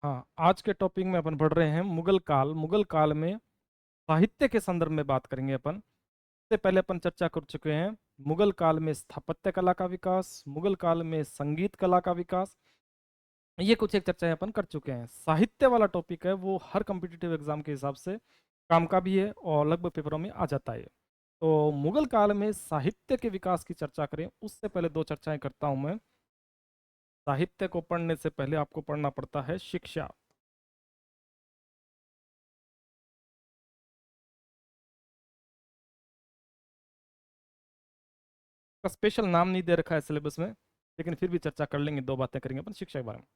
हाँ, आज के टॉपिक में अपन पढ़ रहे हैं मुगल काल। मुगल काल में साहित्य के संदर्भ में बात करेंगे अपन। इससे पहले अपन चर्चा कर चुके हैं मुगल काल में स्थापत्य कला का विकास, मुगल काल में संगीत कला का विकास। ये कुछ एक चर्चाएं अपन कर चुके हैं। साहित्य वाला टॉपिक है वो हर कॉम्पिटिटिव एग्जाम के हिसाब से काम का भी है और लगभग पेपरों में आ जाता है। तो मुगल काल में साहित्य के विकास की चर्चा करें उससे पहले दो चर्चाएं करता हूं मैं। साहित्य को पढ़ने से पहले आपको पढ़ना पड़ता है शिक्षा का। स्पेशल नाम नहीं दे रखा है सिलेबस में, लेकिन फिर भी चर्चा कर लेंगे, दो बातें करेंगे अपन शिक्षा के बारे में।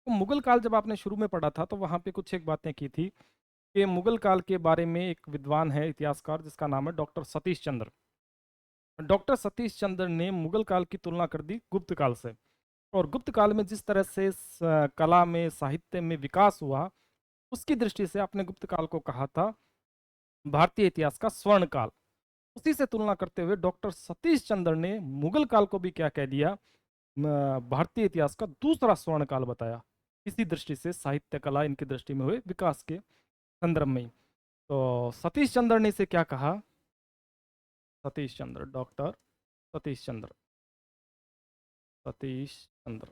तो मुगल काल जब आपने शुरू में पढ़ा था तो वहां पे कुछ एक बातें की थी कि मुगल काल के बारे में एक विद्वान है, इतिहासकार, जिसका नाम है डॉक्टर सतीश चंद्र। डॉक्टर सतीश चंद्र ने मुगल काल की तुलना कर दी गुप्त काल से, और गुप्त काल में जिस तरह से कला में, साहित्य में विकास हुआ, उसकी दृष्टि से आपने गुप्त काल को कहा था भारतीय इतिहास का स्वर्ण काल। उसी से तुलना करते हुए डॉक्टर सतीश चंद्र ने मुगल काल को भी क्या कह दिया, भारतीय इतिहास का दूसरा स्वर्ण काल बताया। इसी दृष्टि से साहित्य कला इनकी दृष्टि में हुए विकास के संदर्भ में ही। तो सतीश चंद्र ने इसे क्या कहा, सतीश चंद्र, डॉक्टर सतीश चंद्र, सतीश चंद्र,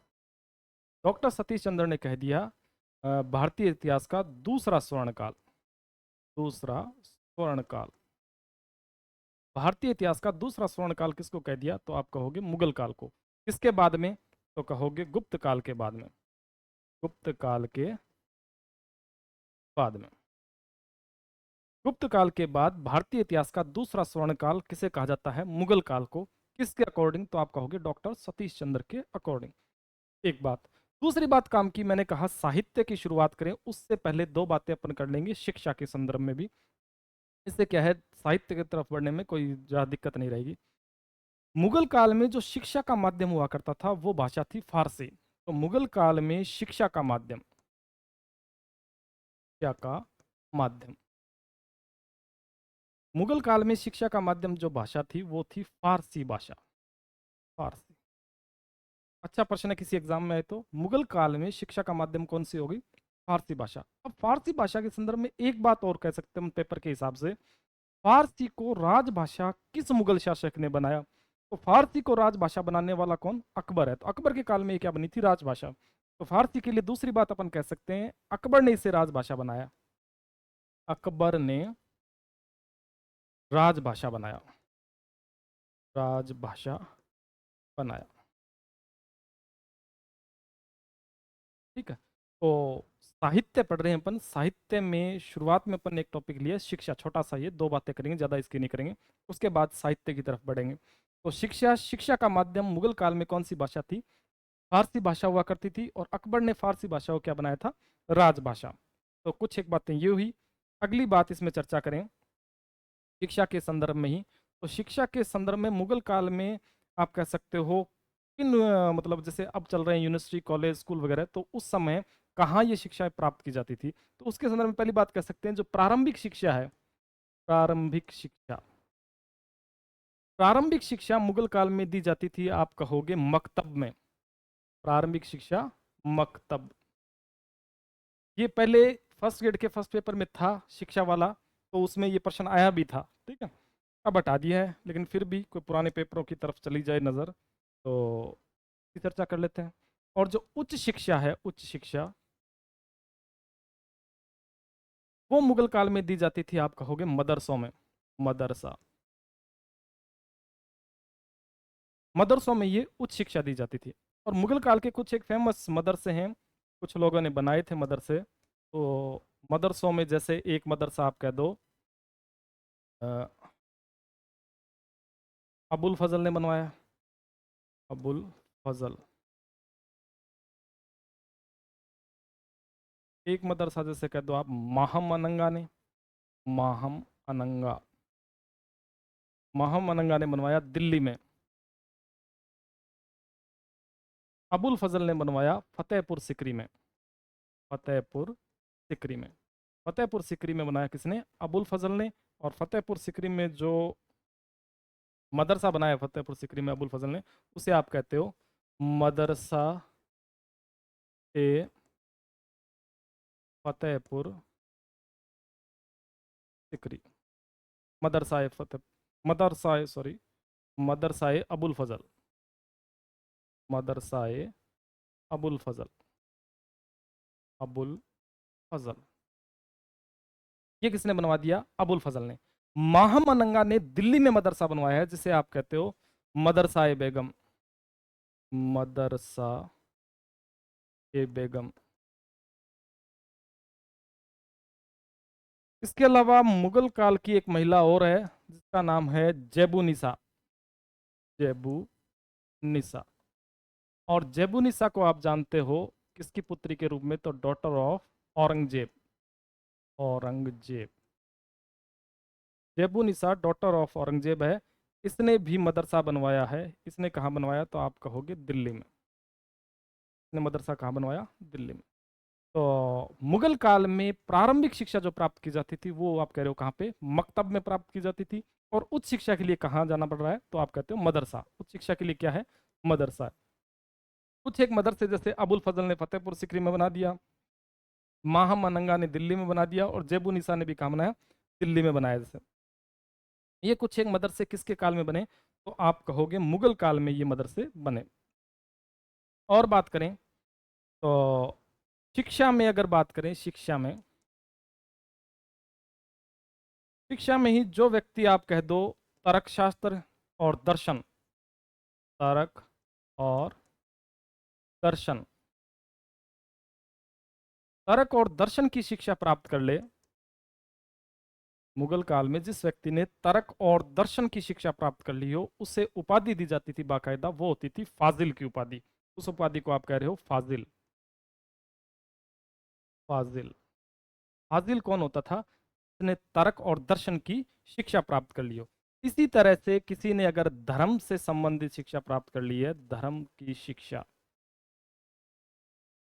डॉक्टर सतीश चंद्र ने कह दिया भारतीय इतिहास का दूसरा स्वर्ण काल, दूसरा स्वर्ण काल। भारतीय इतिहास का दूसरा स्वर्ण काल किसको कह दिया, तो आप कहोगे मुगल काल को। किसके बाद में, तो कहोगे गुप्त काल के बाद में, गुप्त काल के बाद में। गुप्त काल के बाद भारतीय इतिहास का दूसरा स्वर्ण काल किसे कहा जाता है, मुगल काल को। किसके अकॉर्डिंग, तो आप कहोगे डॉक्टर सतीश चंद्र के अकॉर्डिंग। एक बात। दूसरी बात काम की, मैंने कहा साहित्य की शुरुआत करें उससे पहले दो बातें अपन कर लेंगे शिक्षा के संदर्भ में भी। इससे क्या है, साहित्य की तरफ बढ़ने में कोई ज़्यादा दिक्कत नहीं रहेगी। मुगल काल में जो शिक्षा का माध्यम हुआ करता था वो भाषा थी फारसी। तो मुगल काल में शिक्षा का माध्यम, शिक्षा का माध्यम, मुगल काल में शिक्षा का माध्यम जो भाषा थी वो थी फारसी भाषा, फारसी। अच्छा प्रश्न है किसी एग्जाम में आए तो, मुगल काल में शिक्षा का माध्यम कौन सी होगी, फारसी भाषा। अब फारसी भाषा के संदर्भ में एक बात और कह सकते हैं हम पेपर के हिसाब से, फारसी को राजभाषा किस मुगल शासक ने बनाया। तो फारसी को राजभाषा बनाने वाला कौन, अकबर है। तो अकबर के काल में ये क्या बनी थी, राजभाषा। तो फारसी के लिए दूसरी बात अपन कह सकते हैं अकबर ने इसे राजभाषा बनाया, अकबर ने राजभाषा बनाया, राजभाषा बनाया। ठीक है। तो साहित्य पढ़ रहे हैं अपन। साहित्य में शुरुआत में अपन ने एक टॉपिक लिया शिक्षा, छोटा सा, ये दो बातें करेंगे, ज़्यादा इसकी नहीं करेंगे। उसके बाद साहित्य की तरफ बढ़ेंगे। तो शिक्षा, शिक्षा का माध्यम मुगल काल में कौन सी भाषा थी, फारसी भाषा हुआ करती थी, और अकबर ने फारसी भाषा को क्या बनाया था, राजभाषा। तो कुछ एक बातें ये हुई। अगली बात इसमें चर्चा करें शिक्षा के संदर्भ में ही। तो शिक्षा के संदर्भ में मुगल काल में आप कह सकते हो किन मतलब जैसे अब चल रहे हैं यूनिवर्सिटी, कॉलेज, स्कूल वगैरह, तो उस समय कहाँ ये शिक्षाएं प्राप्त की जाती थी। तो उसके संदर्भ में पहली बात कह सकते हैं जो प्रारंभिक शिक्षा है, प्रारंभिक शिक्षा, प्रारंभिक शिक्षा मुगल काल में दी जाती थी, आप कहोगे मकतब में। प्रारंभिक शिक्षा मकतब, ये पहले फर्स्ट ग्रेड के फर्स्ट पेपर में था शिक्षा वाला, तो उसमें ये प्रश्न आया भी था। ठीक है, अब हटा दिया है, लेकिन फिर भी कोई पुराने पेपरों की तरफ चली जाए नज़र तो इसकी चर्चा कर लेते हैं। और जो उच्च शिक्षा है, उच्च शिक्षा, वो मुगल काल में दी जाती थी, आप कहोगे मदरसों में, मदरसा, मदरसों में ये उच्च शिक्षा दी जाती थी। और मुगल काल के कुछ एक फेमस मदरसे हैं, कुछ लोगों ने बनाए थे मदरसे। तो मदरसों में जैसे एक मदरसा आप कह दो अ, अबुल फजल ने बनवाया, अबुल फजल। एक मदरसा जैसे कह दो आप माहम अनंगा ने, माहम अनंगा, माहम अनंगा ने बनवाया दिल्ली में। अबुल फजल ने बनवाया फतेहपुर सिकरी में, फतेहपुर सिकरी में, फतेहपुर सिकरी में बनाया किसने, अबुल फजल ने। और फतेहपुर सिकरी में जो मदरसा बनाया फतेहपुर सिकरी में अबुल फजल ने, उसे आप कहते हो मदरसा ए फतेहपुर सिकरी। मदरसाए फतेह, मदरसाए सॉरी, मदरसाए अबुल फजल, मदरसाए अबुल फजल, अबुल फजल। ये किसने बनवा दिया? अबुल फजल ने। महामनंगा ने दिल्ली में मदरसा बनवाया है जिसे आप कहते हो मदरसाए बेगम, मदरसा ए बेगम। इसके अलावा मुगल काल की एक महिला और है जिसका नाम है जेबू निसा, जेबू निसा। और जेबू निसा को आप जानते हो किसकी पुत्री के रूप में? तो डॉटर ऑफ औरंगजेब, औरंगजेब। जेबू निसा डॉटर ऑफ औरंगजेब है। इसने भी मदरसा बनवाया है। इसने कहाँ बनवाया? तो आप कहोगे दिल्ली में। इसने मदरसा कहाँ बनवाया? दिल्ली में। तो मुगल काल में प्रारंभिक शिक्षा जो प्राप्त की जाती थी वो आप कह रहे हो कहाँ पे? मकतब में प्राप्त की जाती थी। और उच्च शिक्षा के लिए कहाँ जाना पड़ रहा है? तो आप कहते हो मदरसा। उच्च शिक्षा के लिए क्या है? मदरसा। कुछ एक मदरसे जैसे अबुल फजल ने फतेहपुर सिकरी में बना दिया, महामनंगा ने दिल्ली में बना दिया, और जेबू निसा ने भी कहाँ बनाया? दिल्ली में बनाया। जैसे ये कुछ एक मदरसे किसके काल में बने? तो आप कहोगे मुगल काल में ये मदरसे बने। और बात करें तो शिक्षा में, अगर बात करें शिक्षा में, शिक्षा में ही जो व्यक्ति आप कह दो तर्कशास्त्र और दर्शन, तर्क और दर्शन, तर्क और दर्शन की शिक्षा प्राप्त कर ले, मुगल काल में जिस व्यक्ति ने तर्क और दर्शन की शिक्षा प्राप्त कर ली हो उसे उपाधि दी जाती थी बाकायदा, वो होती थी फाजिल की उपाधि। उस उपाधि को आप कह रहे हो फाजिल। फाजिल, फाजिल कौन होता था? जिसने तर्क और दर्शन की शिक्षा प्राप्त कर ली हो। इसी तरह से किसी ने अगर धर्म से संबंधित शिक्षा प्राप्त कर ली है, धर्म की शिक्षा,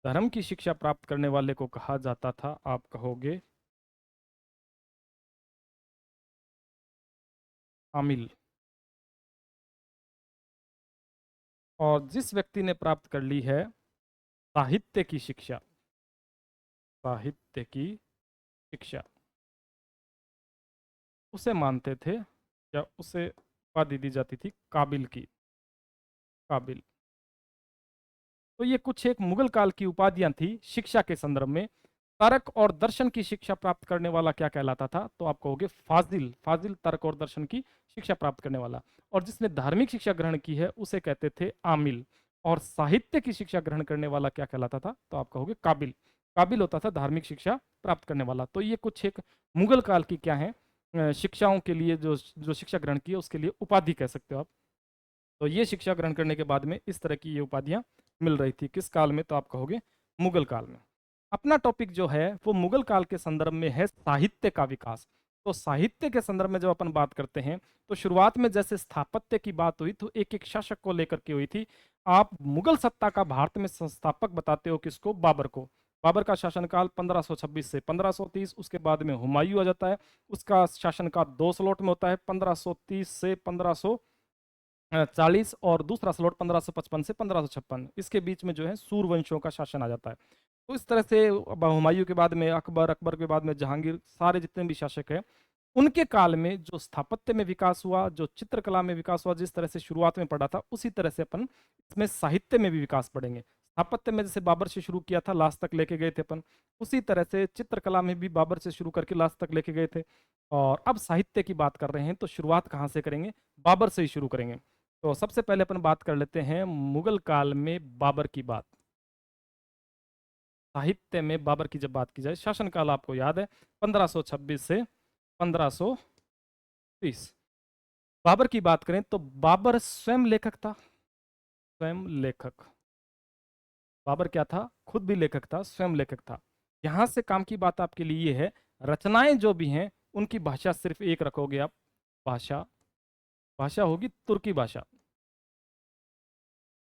धर्म की शिक्षा प्राप्त करने वाले को कहा जाता था, आप कहोगे आमिल। और जिस व्यक्ति ने प्राप्त कर ली है साहित्य की शिक्षा, साहित्य की शिक्षा, उसे मानते थे या उसे उपाधि दी जाती थी काबिल की, काबिल। तो ये कुछ एक मुगल काल की उपाधियां थी शिक्षा के संदर्भ में। तर्क और दर्शन की शिक्षा प्राप्त करने वाला क्या कहलाता था? तो आप कहोगे फाजिल। फाजिल तर्क और दर्शन की शिक्षा प्राप्त करने वाला। और जिसने धार्मिक शिक्षा ग्रहण की है उसे कहते थे आमिल। और साहित्य की शिक्षा ग्रहण करने वाला क्या कहलाता था? तो आप कहोगे काबिल। काबिल होता था धार्मिक शिक्षा प्राप्त करने वाला। तो ये कुछ एक मुगल काल की क्या है, शिक्षाओं के लिए जो जो शिक्षा ग्रहण की है उसके लिए उपाधि कह सकते हो आप। तो ये शिक्षा ग्रहण करने के बाद में इस तरह की ये उपाधियां मिल रही थी किस काल में? तो आप कहोगे मुगल काल में। अपना टॉपिक जो है वो मुगल काल के संदर्भ में है साहित्य का विकास। तो साहित्य के संदर्भ में जब अपन बात करते हैं तो शुरुआत में जैसे स्थापत्य की बात हुई तो एक एक शासक को लेकर के हुई थी। आप मुगल सत्ता का भारत में संस्थापक बताते हो किसको? बाबर को। बाबर का शासनकाल 1526 से 1530, उसके बाद में हुमायूं आ जाता है। उसका शासनकाल दो स्लॉट में होता है, 1530 से 1540, और दूसरा स्लॉट 1555 से 1556। इसके बीच में जो है सूरवंशियों का शासन आ जाता है। तो इस तरह से हुमायूं के बाद में अकबर, अकबर के बाद में जहांगीर, सारे जितने भी शासक हैं उनके काल में जो स्थापत्य में विकास हुआ, जो चित्रकला में विकास हुआ, जिस तरह से शुरुआत में पढ़ा था उसी तरह से अपन इसमें साहित्य में भी विकास पढ़ेंगे। स्थापत्य में जैसे बाबर से शुरू किया था लास्ट तक लेके गए थे अपन, उसी तरह से चित्रकला में भी बाबर से शुरू करके लास्ट तक लेके गए थे। और अब साहित्य की बात कर रहे हैं तो शुरुआत कहाँ से करेंगे? बाबर से ही शुरू करेंगे। तो सबसे पहले अपन बात कर लेते हैं मुगल काल में बाबर की बात। साहित्य में बाबर की जब बात की जाए, शासनकाल आपको याद है 1526 से 1530। बाबर की बात करें तो बाबर स्वयं लेखक था, स्वयं लेखक। बाबर क्या था? खुद भी लेखक था, स्वयं लेखक था। यहां से काम की बात आपके लिए ये है, रचनाएं जो भी हैं उनकी भाषा सिर्फ एक रखोगे आप, भाषा, भाषा होगी तुर्की भाषा,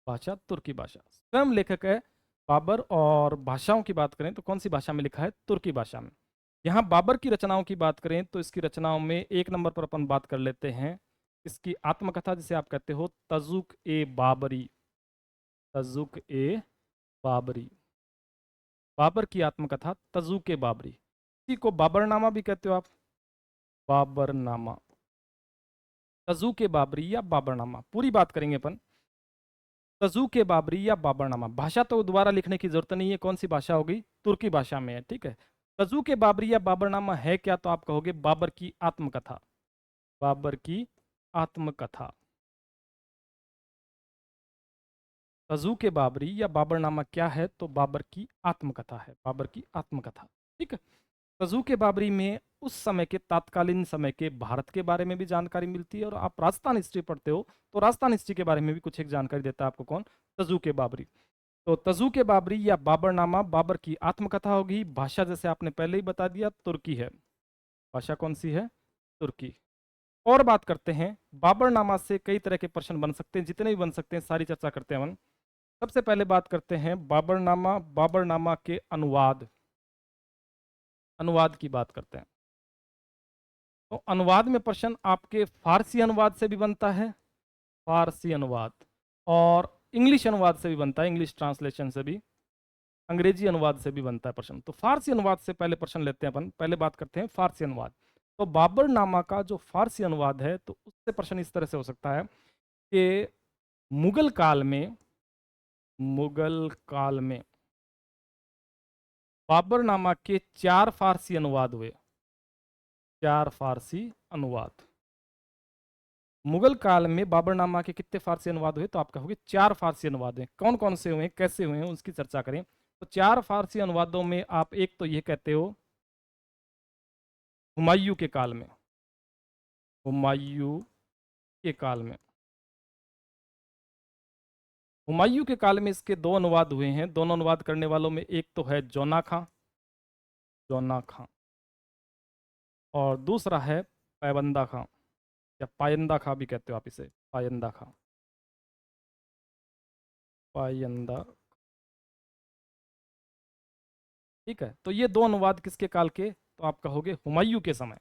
भाषा तुर्की भाषा। स्वयं लेखक है बाबर। और भाषाओं की बात करें तो कौन सी भाषा में लिखा है? तुर्की भाषा में। यहाँ बाबर की रचनाओं की बात करें तो इसकी रचनाओं में एक नंबर पर अपन बात कर लेते हैं इसकी आत्मकथा, जिसे आप कहते हो तजुक ए बाबरी, तजुक ए बाबरी। बाबर की आत्मकथा तजूके बाबरी, इसी को बाबरनामा भी कहते हो आप, बाबरनामा, तजूके बाबरी या बाबरनामा, पूरी बात करेंगे अपन। तजूके बाबरी या बाबरनामा, भाषा तो दोबारा लिखने की जरूरत नहीं है, कौन सी भाषा होगी, तुर्की भाषा में है, ठीक है। तजूके बाबरी या बाबरनामा है क्या, तो आप कहोगे बाबर की आत्मकथा, बाबर की आत्मकथा। तजूके बाबरी या बाबरनामा क्या है, तो बाबर की आत्मकथा है, बाबर की आत्मकथा, ठीक है। तजूके बाबरी में उस समय के, तात्कालीन समय के भारत के बारे में भी जानकारी मिलती है, और आप राजस्थान हिस्ट्री पढ़ते हो तो राजस्थान हिस्ट्री के बारे में भी कुछ एक जानकारी देता है आपको कौन, तजूके बाबरी। तो तजूके बाबरी या बाबरनामा बाबर की आत्मकथा होगी। भाषा जैसे आपने पहले ही बता दिया, तुर्की है, भाषा कौन सी है, तुर्की। और बात करते हैं, बाबरनामा से कई तरह के प्रश्न बन सकते हैं, जितने भी बन सकते हैं सारी चर्चा करते हैं हम। सबसे पहले बात करते हैं बाबरनामा, बाबरनामा के अनुवाद, अनुवाद की बात करते हैं। तो अनुवाद में प्रश्न आपके फारसी अनुवाद से भी बनता है, फारसी अनुवाद, और इंग्लिश अनुवाद से भी बनता है, इंग्लिश ट्रांसलेशन से भी, अंग्रेजी अनुवाद से भी बनता है प्रश्न। तो फारसी अनुवाद से पहले प्रश्न लेते हैं अपन, पहले बात करते हैं फारसी अनुवाद। तो बाबरनामा का जो फारसी अनुवाद है, तो उससे प्रश्न इस तरह से हो सकता है कि मुगल काल में, मुगल काल में बाबरनामा के 4 फारसी अनुवाद हुए, 4 फारसी अनुवाद। मुगल काल में बाबरनामा के कितने फारसी अनुवाद हुए, तो आप कहोगे 4 फारसी अनुवाद हैं। कौन कौन से हुए, कैसे हुए हैं, उसकी चर्चा करें। तो 4 फारसी अनुवादों में आप एक तो ये कहते हो हुमायूं के काल में, हुमायूं के काल में, हुमायूं के काल में इसके 2 अनुवाद हुए हैं। दोनों अनुवाद करने वालों में एक तो है जोना खां, जोना खां, और दूसरा है पैबंदा खां, या पायंदा खां भी कहते हो आप इसे, पायंदा खां, पायंदा, ठीक है। तो ये 2 अनुवाद किसके काल के, तो आप कहोगे हुमायूं के समय,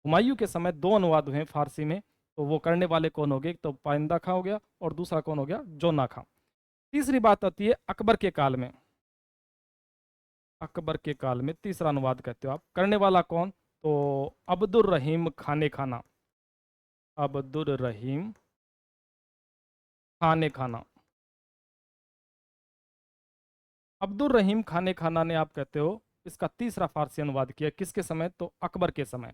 हुमायूं के समय 2 अनुवाद हुए फारसी में। तो वो करने वाले कौन हो गए, तो पाइंदा खां हो गया, और दूसरा कौन हो गया, जोना खां। तीसरी बात आती है अकबर के काल में, अकबर के काल में तीसरा अनुवाद कहते हो आप, करने वाला कौन, तो अब्दुर रहीम खाने खाना, अब्दुर रहीम खाने खाना, अब्दुल रहीम खाने खाना ने आप कहते हो इसका तीसरा फारसी अनुवाद किया, किसके समय, तो अकबर के समय।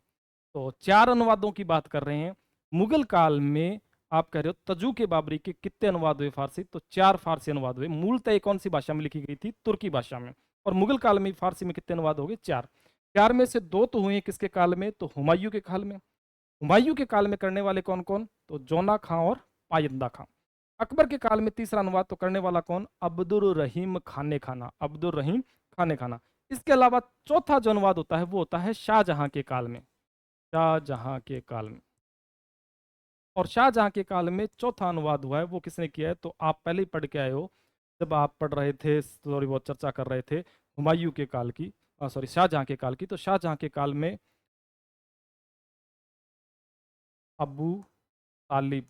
तो 4 अनुवादों की बात कर रहे हैं। मुगल काल में आप कह रहे हो तजू के बाबरी के कितने अनुवाद हुए फारसी, तो 4 फारसी अनुवाद हुए। मूलतः ये कौन सी भाषा में लिखी गई थी, तुर्की भाषा में। और मुगल काल में फारसी में कितने अनुवाद हो गए, 4। 4 में से 2 तो हुए किसके काल में, तो हुमायूं के काल में। हुमायूं के काल में करने वाले कौन कौन, तो जोना खां और पायंदा खां। अकबर के काल में तीसरा अनुवाद तो करने वाला कौन, अब्दुल रहीम खाने खाना, अब्दुल रहीम खाने खाना। इसके अलावा चौथा जो अनुवाद होता है वो होता है शाहजहां के काल में, शाहजहां के काल में। और शाहजहां के काल में चौथा अनुवाद हुआ है, वो किसने किया है, तो आप पहले ही पढ़ के आए हो जब आप पढ़ रहे थे, थोड़ी बहुत चर्चा कर रहे थे हुमायूं के काल की, सॉरी शाहजहां के काल की। तो शाहजहां के काल में अबू तालिब,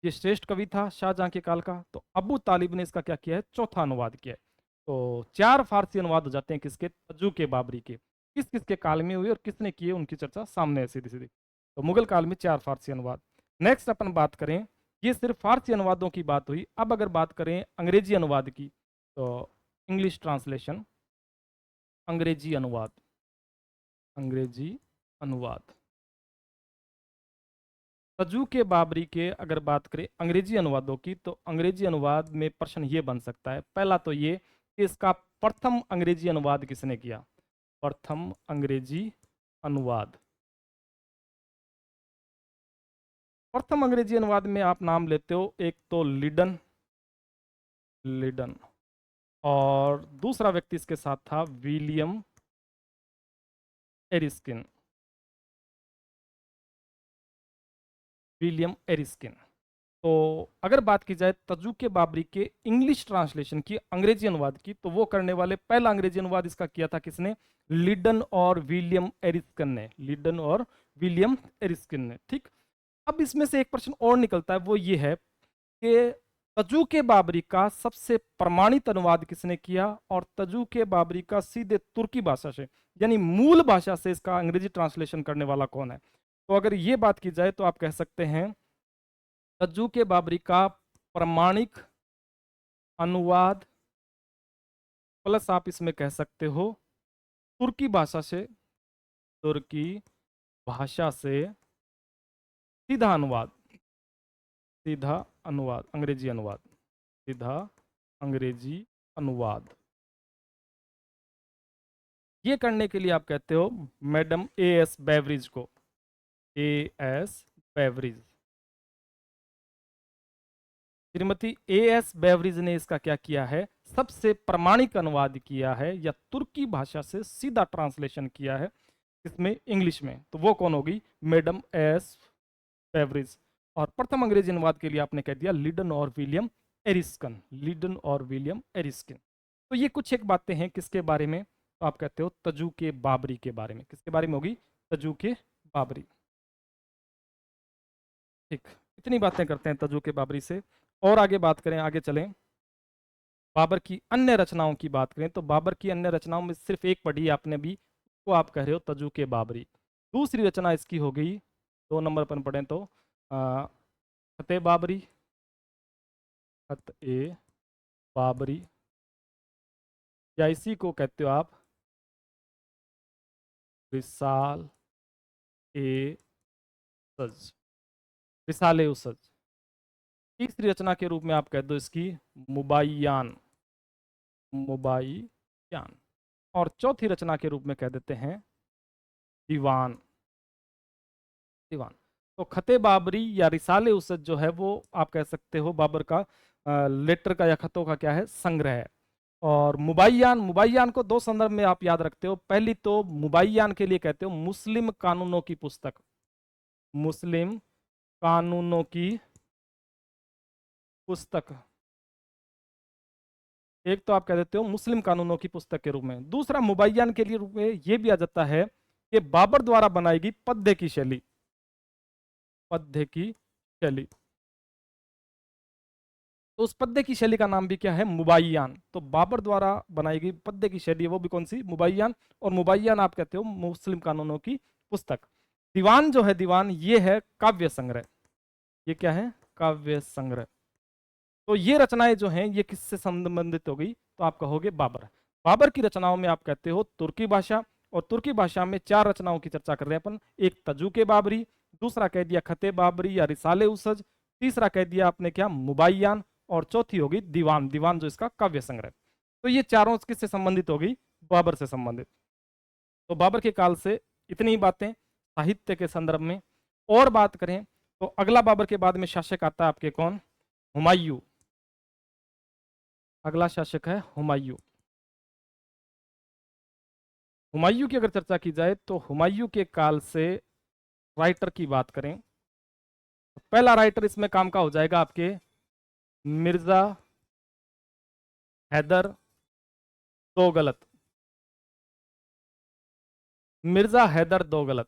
ये श्रेष्ठ कवि था शाहजहां के काल का। तो अबू तालिब ने इसका क्या किया है, चौथा अनुवाद किया है। तो 4 फारसी अनुवाद हो जाते हैं किसके, तजू के बाबरी के। किस किस के काल में हुए और किसने किए, उनकी चर्चा सामने है सीधी सीधी। तो मुगल काल में 4 फारसी अनुवाद। नेक्स्ट अपन बात करें, ये सिर्फ फारसी अनुवादों की बात हुई। अब अगर बात करें अंग्रेजी अनुवाद की, तो इंग्लिश ट्रांसलेशन, अंग्रेजी अनुवाद, अंग्रेजी अनुवाद। तजू के बाबरी के अगर बात करें अंग्रेजी अनुवादों की, तो अंग्रेजी अनुवाद में प्रश्न ये बन सकता है, पहला तो ये कि इसका प्रथम अंग्रेजी अनुवाद किसने किया, प्रथम अंग्रेजी अनुवाद। प्रथम अंग्रेजी अनुवाद में आप नाम लेते हो, एक तो लिडन, लिडन, और दूसरा व्यक्ति इसके साथ था विलियम एरिस्किन, विलियम एरिस्किन। तो अगर बात की जाए तजुके बाबरी के इंग्लिश ट्रांसलेशन की, अंग्रेजी अनुवाद की, तो वो करने वाले पहला अंग्रेजी अनुवाद इसका किया था किसने, लिडन और विलियम एरिस्किन ने, लिडन और विलियम एरिस्किन ने, ठीक। अब इसमें से एक प्रश्न और निकलता है, वो ये है कि तजूके बाबरी का सबसे प्रमाणित अनुवाद किसने किया, और तजूके बाबरी का सीधे तुर्की भाषा से यानी मूल भाषा से इसका अंग्रेजी ट्रांसलेशन करने वाला कौन है। तो अगर ये बात की जाए तो आप कह सकते हैं तजूके बाबरी का प्रमाणिक अनुवाद प्लस आप इसमें कह सकते हो तुर्की भाषा से, तुर्की भाषा से सीधा अनुवाद, सीधा अनुवाद, अंग्रेजी अनुवाद, सीधा अंग्रेजी अनुवाद। ये करने के लिए आप कहते हो मैडम ए एस बेवरिज को, A S Beveridge, Shrimati A S Beveridge ने इसका क्या किया है, सबसे प्रमाणिक अनुवाद किया है या तुर्की भाषा से सीधा ट्रांसलेशन किया है इसमें इंग्लिश में। तो वो कौन होगी, मैडम एस बेवरिज। और प्रथम अंग्रेजी अनुवाद के लिए आपने कह दिया लिडन और विलियम एरिस्किन, लिडन और विलियम एरिस्किन। तो ये कुछ एक बातें हैं किसके बारे में, तो आप कहते हो तजूके बाबरी के बारे में। किसके बारे में होगी, तजूके बाबरी। ठीक, इतनी बातें करते हैं तजूके बाबरी से। और आगे बात करें, आगे चलें, बाबर की अन्य रचनाओं की बात करें तो बाबर की अन्य रचनाओं में सिर्फ एक पढ़ी आपने भी, वो आप कह रहे हो तजूके बाबरी। दूसरी रचना इसकी हो गई, 2 नंबर पर पढ़ें तो खते बाबरी, खत ए बाबरी, या इसी को कहते हो आप रिसाल ए सज, रिसाले उसज। तीसरी रचना के रूप में आप कह दो इसकी मुबाइयान, मुबाइयान। और चौथी रचना के रूप में कह देते हैं दीवान, दीवान। तो खते बाबरी या रिसाले उसद जो है वो आप कह सकते हो बाबर का लेटर का या खतों का क्या है, संग्रह है। और मुबाइयान, मुबाइयान को 2 संदर्भ में आप याद रखते हो। पहली तो मुबाइयान के लिए कहते हो मुस्लिम कानूनों की पुस्तक, मुस्लिम कानूनों की पुस्तक, एक तो आप कह देते हो मुस्लिम कानूनों की पुस्तक के रूप में। दूसरा मुबाइयान के लिए रूप में यह भी आ जाता है कि बाबर द्वारा बनाई गई पद्य की शैली, पद्य की शैली। तो उस पद्य की शैली का नाम भी क्या है, मुबाइयान। तो बाबर द्वारा बनाई गई पद्य की शैली वो भी कौन सी, मुबाइयान। और मुबाइयान आप कहते हो मुस्लिम कानूनों की पुस्तक। दीवान जो है, दीवान ये है काव्य संग्रह, ये क्या है, काव्य संग्रह। तो ये रचनाएं जो हैं ये किससे संबंधित हो गई, तो आप कहोगे बाबर। बाबर की रचनाओं में आप कहते हो तुर्की भाषा, और तुर्की भाषा में 4 रचनाओं की चर्चा कर रहे हैं अपन। एक तजूके बाबरी, दूसरा कह दिया खते बाबरी या रिसाले उसज, तीसरा कह दिया आपने क्या, मुबाइयान, और चौथी होगी दीवान, दीवान जो इसका काव्य संग्रह। तो ये चारों किससे संबंधित होगी, बाबर से संबंधित। तो बाबर के काल से इतनी ही बातें साहित्य के संदर्भ में। और बात करें तो अगला बाबर के बाद में शासक आता है आपके कौन, हुमायूं। अगला शासक है हुमायूं। हुमायूं की अगर चर्चा की जाए तो हुमायूं के काल से राइटर की बात करें तो पहला राइटर इसमें काम का हो जाएगा आपके मिर्जा हैदर दोगलत, मिर्जा हैदर दोगलत।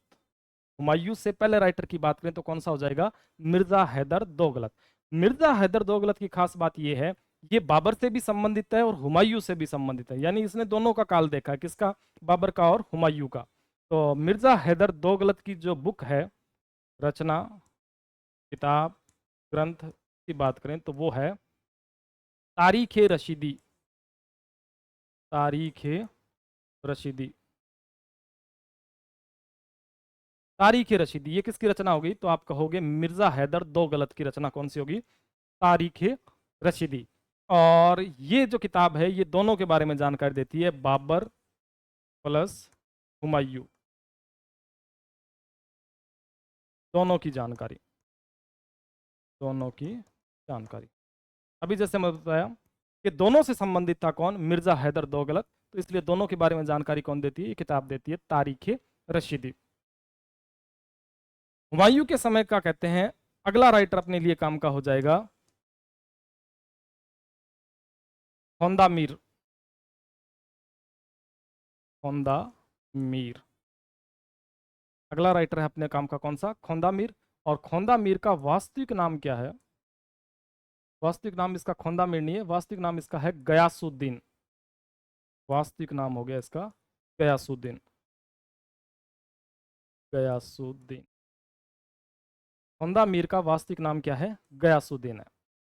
हुमायूं से पहले राइटर की बात करें तो कौन सा हो जाएगा, मिर्जा हैदर दोगलत। मिर्जा हैदर दोगलत की खास बात यह है, ये बाबर से भी संबंधित है और हुमायूं से भी संबंधित है, यानी इसने दोनों का काल देखा है, किसका, बाबर का और हुमायूं का। तो मिर्जा हैदर दोगलत की जो बुक है, रचना, किताब, ग्रंथ की बात करें तो वो है तारीख रशीदी, तारीख रशीदी, तारीख रशीदी। ये किसकी रचना होगी, तो आप कहोगे मिर्जा हैदर दोगलत की रचना कौन सी होगी, तारीख रशीदी। और ये जो किताब है ये दोनों के बारे में जानकारी देती है, बाबर प्लस हुमायूं, दोनों की जानकारी, दोनों की जानकारी। अभी जैसे मैं बताया कि दोनों से संबंधित था कौन, मिर्जा हैदर दोगलत, तो इसलिए दोनों के बारे में जानकारी कौन देती है, ये किताब देती है तारीख रशीदी। हुमायूं के समय का कहते हैं अगला राइटर अपने लिए काम का हो जाएगा खोंदा मीर, खोंदा मीर। अगला राइटर है अपने काम का कौन सा, खोंदा मीर। और खोंदा मीर का वास्तविक नाम क्या है, वास्तविक नाम इसका खोंदा मीर नहीं है, वास्तविक नाम इसका है गयासुद्दीन। वास्तविक नाम हो गया इसका गयासुद्दीन। गयासुद्दीन। खोंदा मीर का वास्तविक नाम क्या है? गयासुद्दीन है।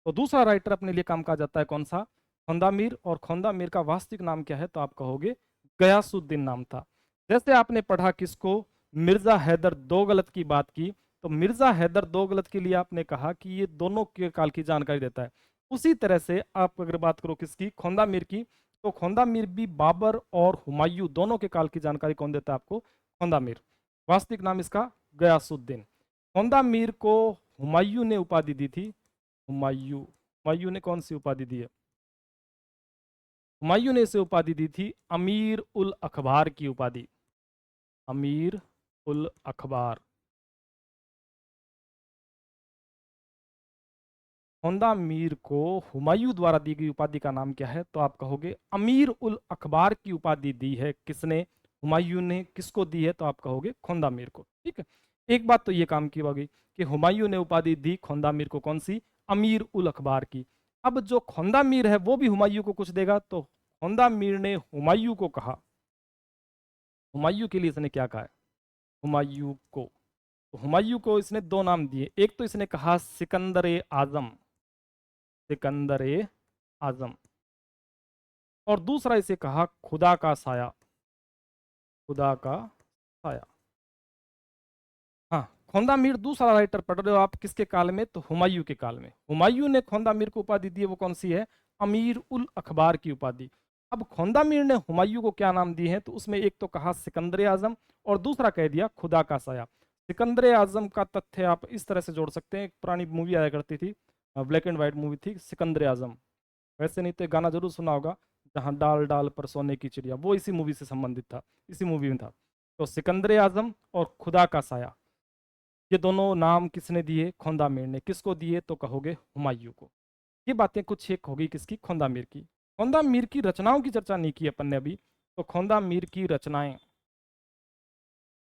तो दूसरा राइटर अपने लिए काम का जाता है कौन सा? खोंदा मीर। और खोंदा मीर का वास्तविक नाम क्या है? तो आप कहोगे गयासुद्दीन नाम था। जैसे आपने पढ़ा किसको? मिर्जा हैदर दोगलत की बात की, तो मिर्जा हैदर दोगलत के लिए आपने कहा कि ये दोनों के काल की जानकारी देता है। उसी तरह से आप अगर बात करो किसकी? खोंदा मीर की, तो खोंदा मीर भी बाबर और हुमायूं दोनों के काल की जानकारी कौन देता है आपको? खोंदा मीर। वास्तविक नाम इसका गयासुद्दीन। खोंदा मीर को हुमायूं ने उपाधि दी थी। हुमायूं। हुमायूं ने कौन सी उपाधि दी है? हुमायूं ने इसे उपाधि दी थी अमीर उल अखबार की उपाधि। अमीर उल अखबार। खोंदा मीर को हुमायूं द्वारा दी गई उपाधि का नाम क्या है? तो आप कहोगे अमीर उल अखबार की उपाधि दी है किसने? हुमायूं ने। किसको दी है? तो आप कहोगे खोंदा मीर को। ठीक है, एक बात तो ये काम की होगी कि हुमायूं ने उपाधि दी खोंदा मीर को, कौन सी? अमीर उल अखबार की। अब जो खोंदा मीर है वो भी हुमायूं को कुछ देगा, तो खोंदा मीर ने हुमायूं को कहा, हुमायूं के लिए इसने क्या कहा है? हुमायूं को, तो हुमायूं को इसने दो नाम दिए। एक तो इसने कहा सिकंदर ए आजम, सिकंदर ए आजम, और दूसरा इसे कहा खुदा का साया, खुदा का साया। हाँ, खोंदा मीर दूसरा राइटर पढ़ रहे हो आप किसके काल में? तो हुमायूं के काल में। हुमायूं ने खोंदा मीर को उपाधि दी है, वो कौन सी है? अमीर उल अखबार की उपाधि। अब खोंदा मीर ने हुमायूं को क्या नाम दिए हैं? तो उसमें एक तो कहा सिकंदर आजम और दूसरा कह दिया खुदा का साया। सिकंदर आजम का तथ्य आप इस तरह से जोड़ सकते हैं, एक पुरानी मूवी आया करती थी, ब्लैक एंड व्हाइट मूवी थी सिकंदर आजम। वैसे नहीं तो एक गाना जरूर सुना होगा, जहाँ डाल डाल पर सोने की चिड़िया, वो इसी मूवी से संबंधित था, इसी मूवी में था। तो सिकंदर आजम और खुदा का साया, ये दोनों नाम किसने दिए? खोंदा मीर ने। किसको दिए? तो कहोगे हुमायूं को। ये बातें कुछ एक होगी किसकी? खोंदा मीर की। खोंदा मीर की रचनाओं की चर्चा नहीं की अपन ने अभी, तो खोंदा मीर की रचनाएं,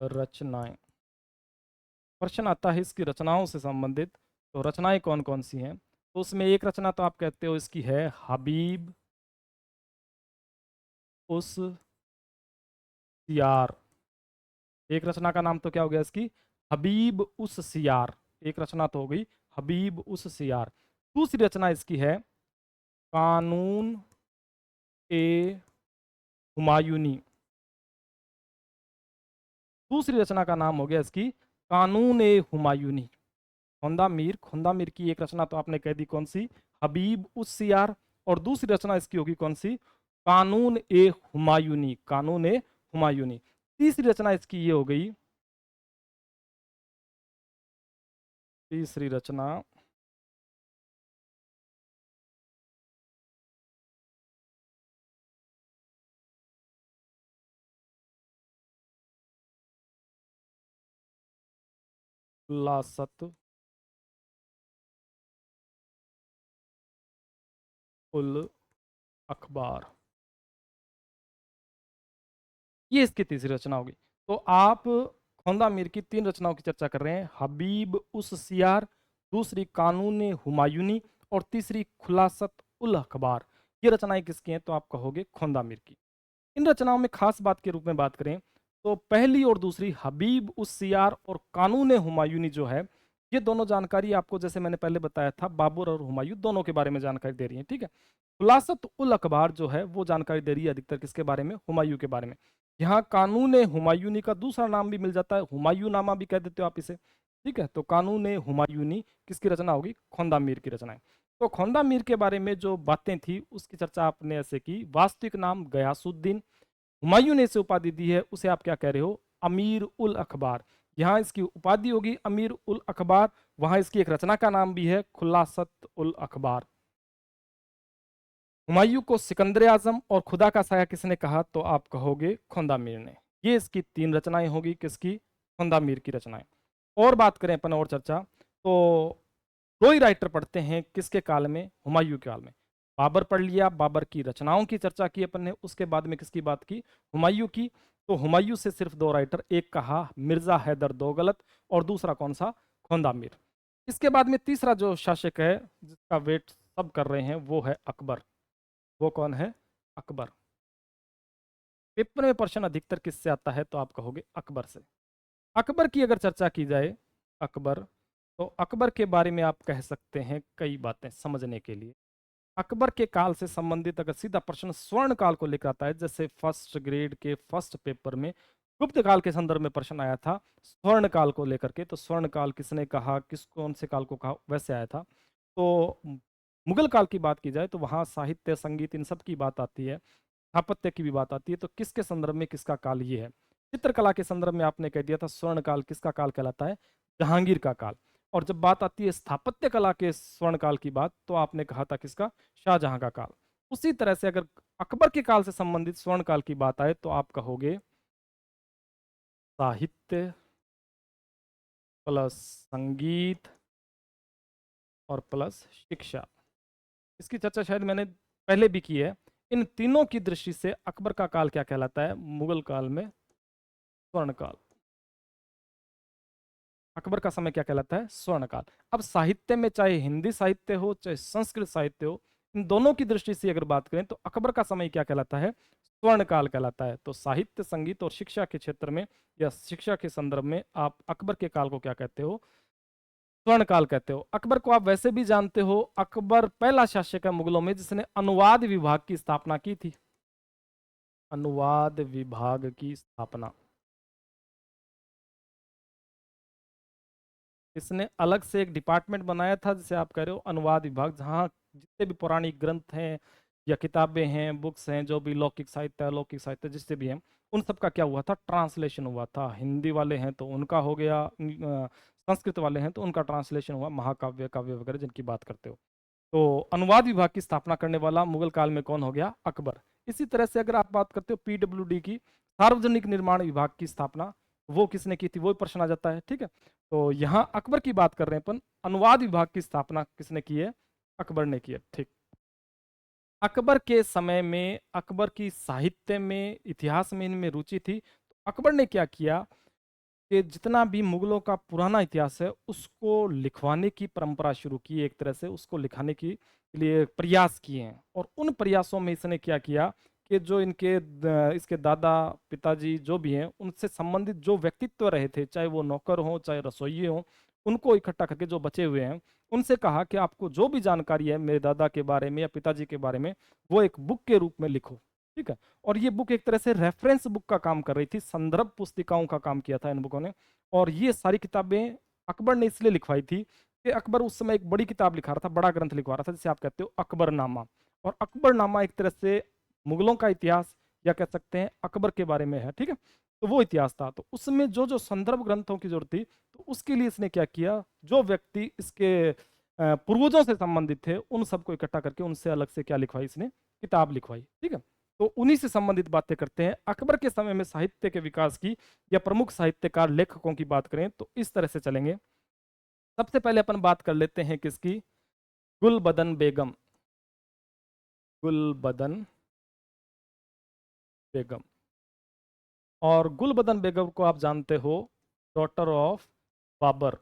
रचनाएं प्रश्न आता है इसकी रचनाओं से संबंधित, तो रचनाएं कौन कौन सी हैं? तो उसमें एक रचना तो आप कहते हो इसकी है हबीब उस सियार। एक रचना का नाम तो क्या हो गया इसकी? हबीब उस सियार। एक रचना तो हो गई हबीब उस सियार। दूसरी रचना इसकी है कानून ए हुमायूनी। दूसरी रचना का नाम हो गया इसकी कानून ए हुमायूनी। खोंदा मीर की एक रचना तो आपने कह दी कौन सी? हबीब उस सियार। और दूसरी रचना इसकी होगी कौन सी? कानून ए हुमायूनी, कानून ए हुमायूनी। तीसरी रचना इसकी ये हो गई, तीसरी रचना खुलासत उल अखबार, ये इसकी तीसरी रचना होगी। तो आप खोंदा मीर की तीन रचनाओं की चर्चा कर रहे हैं, हबीब उस सियार, दूसरी कानून हुमायूनी, और तीसरी खुलासत उल अखबार। ये रचनाएं किसकी हैं? तो आप कहोगे खोंदा मीर की। इन रचनाओं में खास बात के रूप में बात करें तो पहली और दूसरी हबीब उस सियार और कानून हुमायूनी जो है, ये दोनों जानकारी आपको जैसे मैंने पहले बताया था बाबर और हुमायूं दोनों के बारे में जानकारी दे रही है। ठीक है, खुलासत उल अखबार जो है वो जानकारी दे रही है अधिकतर किसके बारे में? हुमायूं के बारे में। यहाँ कानून हुमायूनी का दूसरा नाम भी मिल जाता है, हुमायूं नामा भी कह देते हो आप इसे। ठीक है, तो कानून हुमायूनी किसकी रचना होगी? खोंदा मीर की रचना है। तो खोंदा मीर के बारे में जो बातें थी उसकी चर्चा आपने ऐसे की, वास्तविक नाम गयासुद्दीन, हुमायूं ने इसे उपाधि दी है, उसे आप क्या कह रहे हो? अमीर उल अखबार। यहाँ इसकी उपाधि होगी अमीर उल अखबार, वहां इसकी एक रचना का नाम भी है खुलासत उल अखबार। हुमायूं को सिकंदर आजम और खुदा का साया किसने कहा? तो आप कहोगे खोंदा मीर ने। ये इसकी तीन रचनाएं होगी किसकी? खोंदा मीर की रचनाएं। और बात करें अपन और चर्चा, तो दो ही राइटर पढ़ते हैं किसके काल में? हुमायूं के काल में। बाबर पढ़ लिया, बाबर की रचनाओं की चर्चा की अपन ने, उसके बाद में किसकी बात की? हुमायूं की। तो हुमायूं से सिर्फ दो राइटर, एक कहा मिर्जा हैदर दोगलत और दूसरा कौन सा? खोंदा मीर। इसके बाद में तीसरा जो शासक है जिसका वेट सब कर रहे हैं वो है अकबर। वो कौन है? अकबर। पेपर में प्रश्न अधिकतर किससे आता है? तो आप कहोगे अकबर से। अकबर की अगर चर्चा की जाए, अकबर, तो अकबर के बारे में आप कह सकते हैं कई बातें समझने के लिए। अकबर के काल से संबंधित अगर सीधा प्रश्न स्वर्ण काल को लेकर आता है, जैसे फर्स्ट ग्रेड के फर्स्ट पेपर में गुप्त काल के संदर्भ में प्रश्न आया था स्वर्ण काल को लेकर के, तो स्वर्ण काल किसने कहा, किस कौन से काल को कहा, वैसे आया था। तो मुगल काल की बात की जाए तो वहाँ साहित्य, संगीत, इन सब की बात आती है, स्थापत्य की भी बात आती है। तो किसके संदर्भ में किसका काल ये है? चित्रकला के संदर्भ में आपने कह दिया था स्वर्ण काल किसका काल कहलाता है? जहांगीर का काल। और जब बात आती है स्थापत्य कला के स्वर्ण काल की बात, तो आपने कहा था किसका? शाहजहां का काल। उसी तरह से अगर अकबर के काल से संबंधित स्वर्ण काल की बात आए तो आप कहोगे साहित्य प्लस संगीत और प्लस शिक्षा। इसकी चर्चा शायद मैंने पहले भी की है। इन तीनों की दृष्टि से अकबर का काल क्या कहलाता है मुगल काल में? स्वर्ण काल। अकबर का समय क्या कहलाता है? स्वर्ण काल। अब साहित्य में चाहे हिंदी साहित्य हो चाहे संस्कृत साहित्य हो, इन दोनों की दृष्टि से अगर बात करें तो अकबर का समय क्या कहलाता है? स्वर्ण काल कहलाता है। तो साहित्य, संगीत और शिक्षा के क्षेत्र में या शिक्षा के संदर्भ में आप अकबर के काल को क्या कहते हो? स्वर्ण काल कहते हो। अकबर को आप वैसे भी जानते हो, अकबर पहला शासक है मुगलों में जिसने अनुवाद विभाग की स्थापना की थी। अनुवाद विभाग की स्थापना इसने अलग से एक डिपार्टमेंट बनाया था, जिसे आप कह रहे हो अनुवाद विभाग, जहाँ जितने भी पौराणिक ग्रंथ हैं या किताबें हैं, बुक्स हैं, जो भी लौकिक साहित्य, अलौकिक साहित्य जिससे भी हैं, उन सब का क्या हुआ था? ट्रांसलेशन हुआ था। हिंदी वाले हैं तो उनका हो गया, संस्कृत वाले हैं तो उनका ट्रांसलेशन हुआ, महाकाव्य, काव्य वगैरह जिनकी बात करते हो। तो अनुवाद विभाग की स्थापना करने वाला मुगल काल में कौन हो गया? अकबर। इसी तरह से अगर आप बात करते हो पीडब्ल्यूडी की, सार्वजनिक निर्माण विभाग की स्थापना, वो किसने की थी? वो प्रश्न आ जाता है, ठीक है। तो यहाँ अकबर की बात कर रहे हैं अपन, अनुवाद विभाग की स्थापना किसने की है? अकबर ने की है, ठीक। अकबर के समय में अकबर की साहित्य में, इतिहास में, इनमें रुचि थी, तो अकबर ने क्या किया कि जितना भी मुगलों का पुराना इतिहास है उसको लिखवाने की परंपरा शुरू की, एक तरह से उसको लिखाने के लिए प्रयास किए हैं। और उन प्रयासों में इसने क्या किया कि जो इसके दादा, पिताजी जो भी हैं, उनसे संबंधित जो व्यक्तित्व रहे थे, चाहे वो नौकर हों चाहे रसोइये हों, उनको इकट्ठा करके जो बचे हुए हैं उनसे कहा कि आपको जो भी जानकारी है मेरे दादा के बारे में या पिताजी के बारे में, वो एक बुक के रूप में लिखो, ठीक है। और ये बुक एक तरह से रेफरेंस बुक का काम कर रही थी, संदर्भ पुस्तिकाओं का काम किया था इन बुकों ने। और ये सारी किताबें अकबर ने इसलिए लिखवाई थी कि अकबर उस समय एक बड़ी किताब लिखा रहा था, बड़ा ग्रंथ लिखवा रहा था, जिसे आप कहते हो अकबरनामा। और अकबरनामा एक तरह से मुगलों का इतिहास या कह सकते हैं अकबर के बारे में है, ठीक है। तो वो इतिहास था, तो उसमें जो जो संदर्भ ग्रंथों की जरूरत थी, तो उसके लिए इसने क्या किया, जो व्यक्ति इसके पूर्वजों से संबंधित थे उन सबको इकट्ठा करके उनसे अलग से क्या लिखवाई, इसने किताब लिखवाई, ठीक है। तो उन्हीं से संबंधित बातें करते हैं। अकबर के समय में साहित्य के विकास की या प्रमुख साहित्यकार लेखकों की बात करें तो इस तरह से चलेंगे। सबसे पहले अपन बात कर लेते हैं किसकी? गुलबदन बेगम। गुलबदन बेगम। और गुलबदन बेगम को आप जानते हो डॉटर ऑफ बाबर,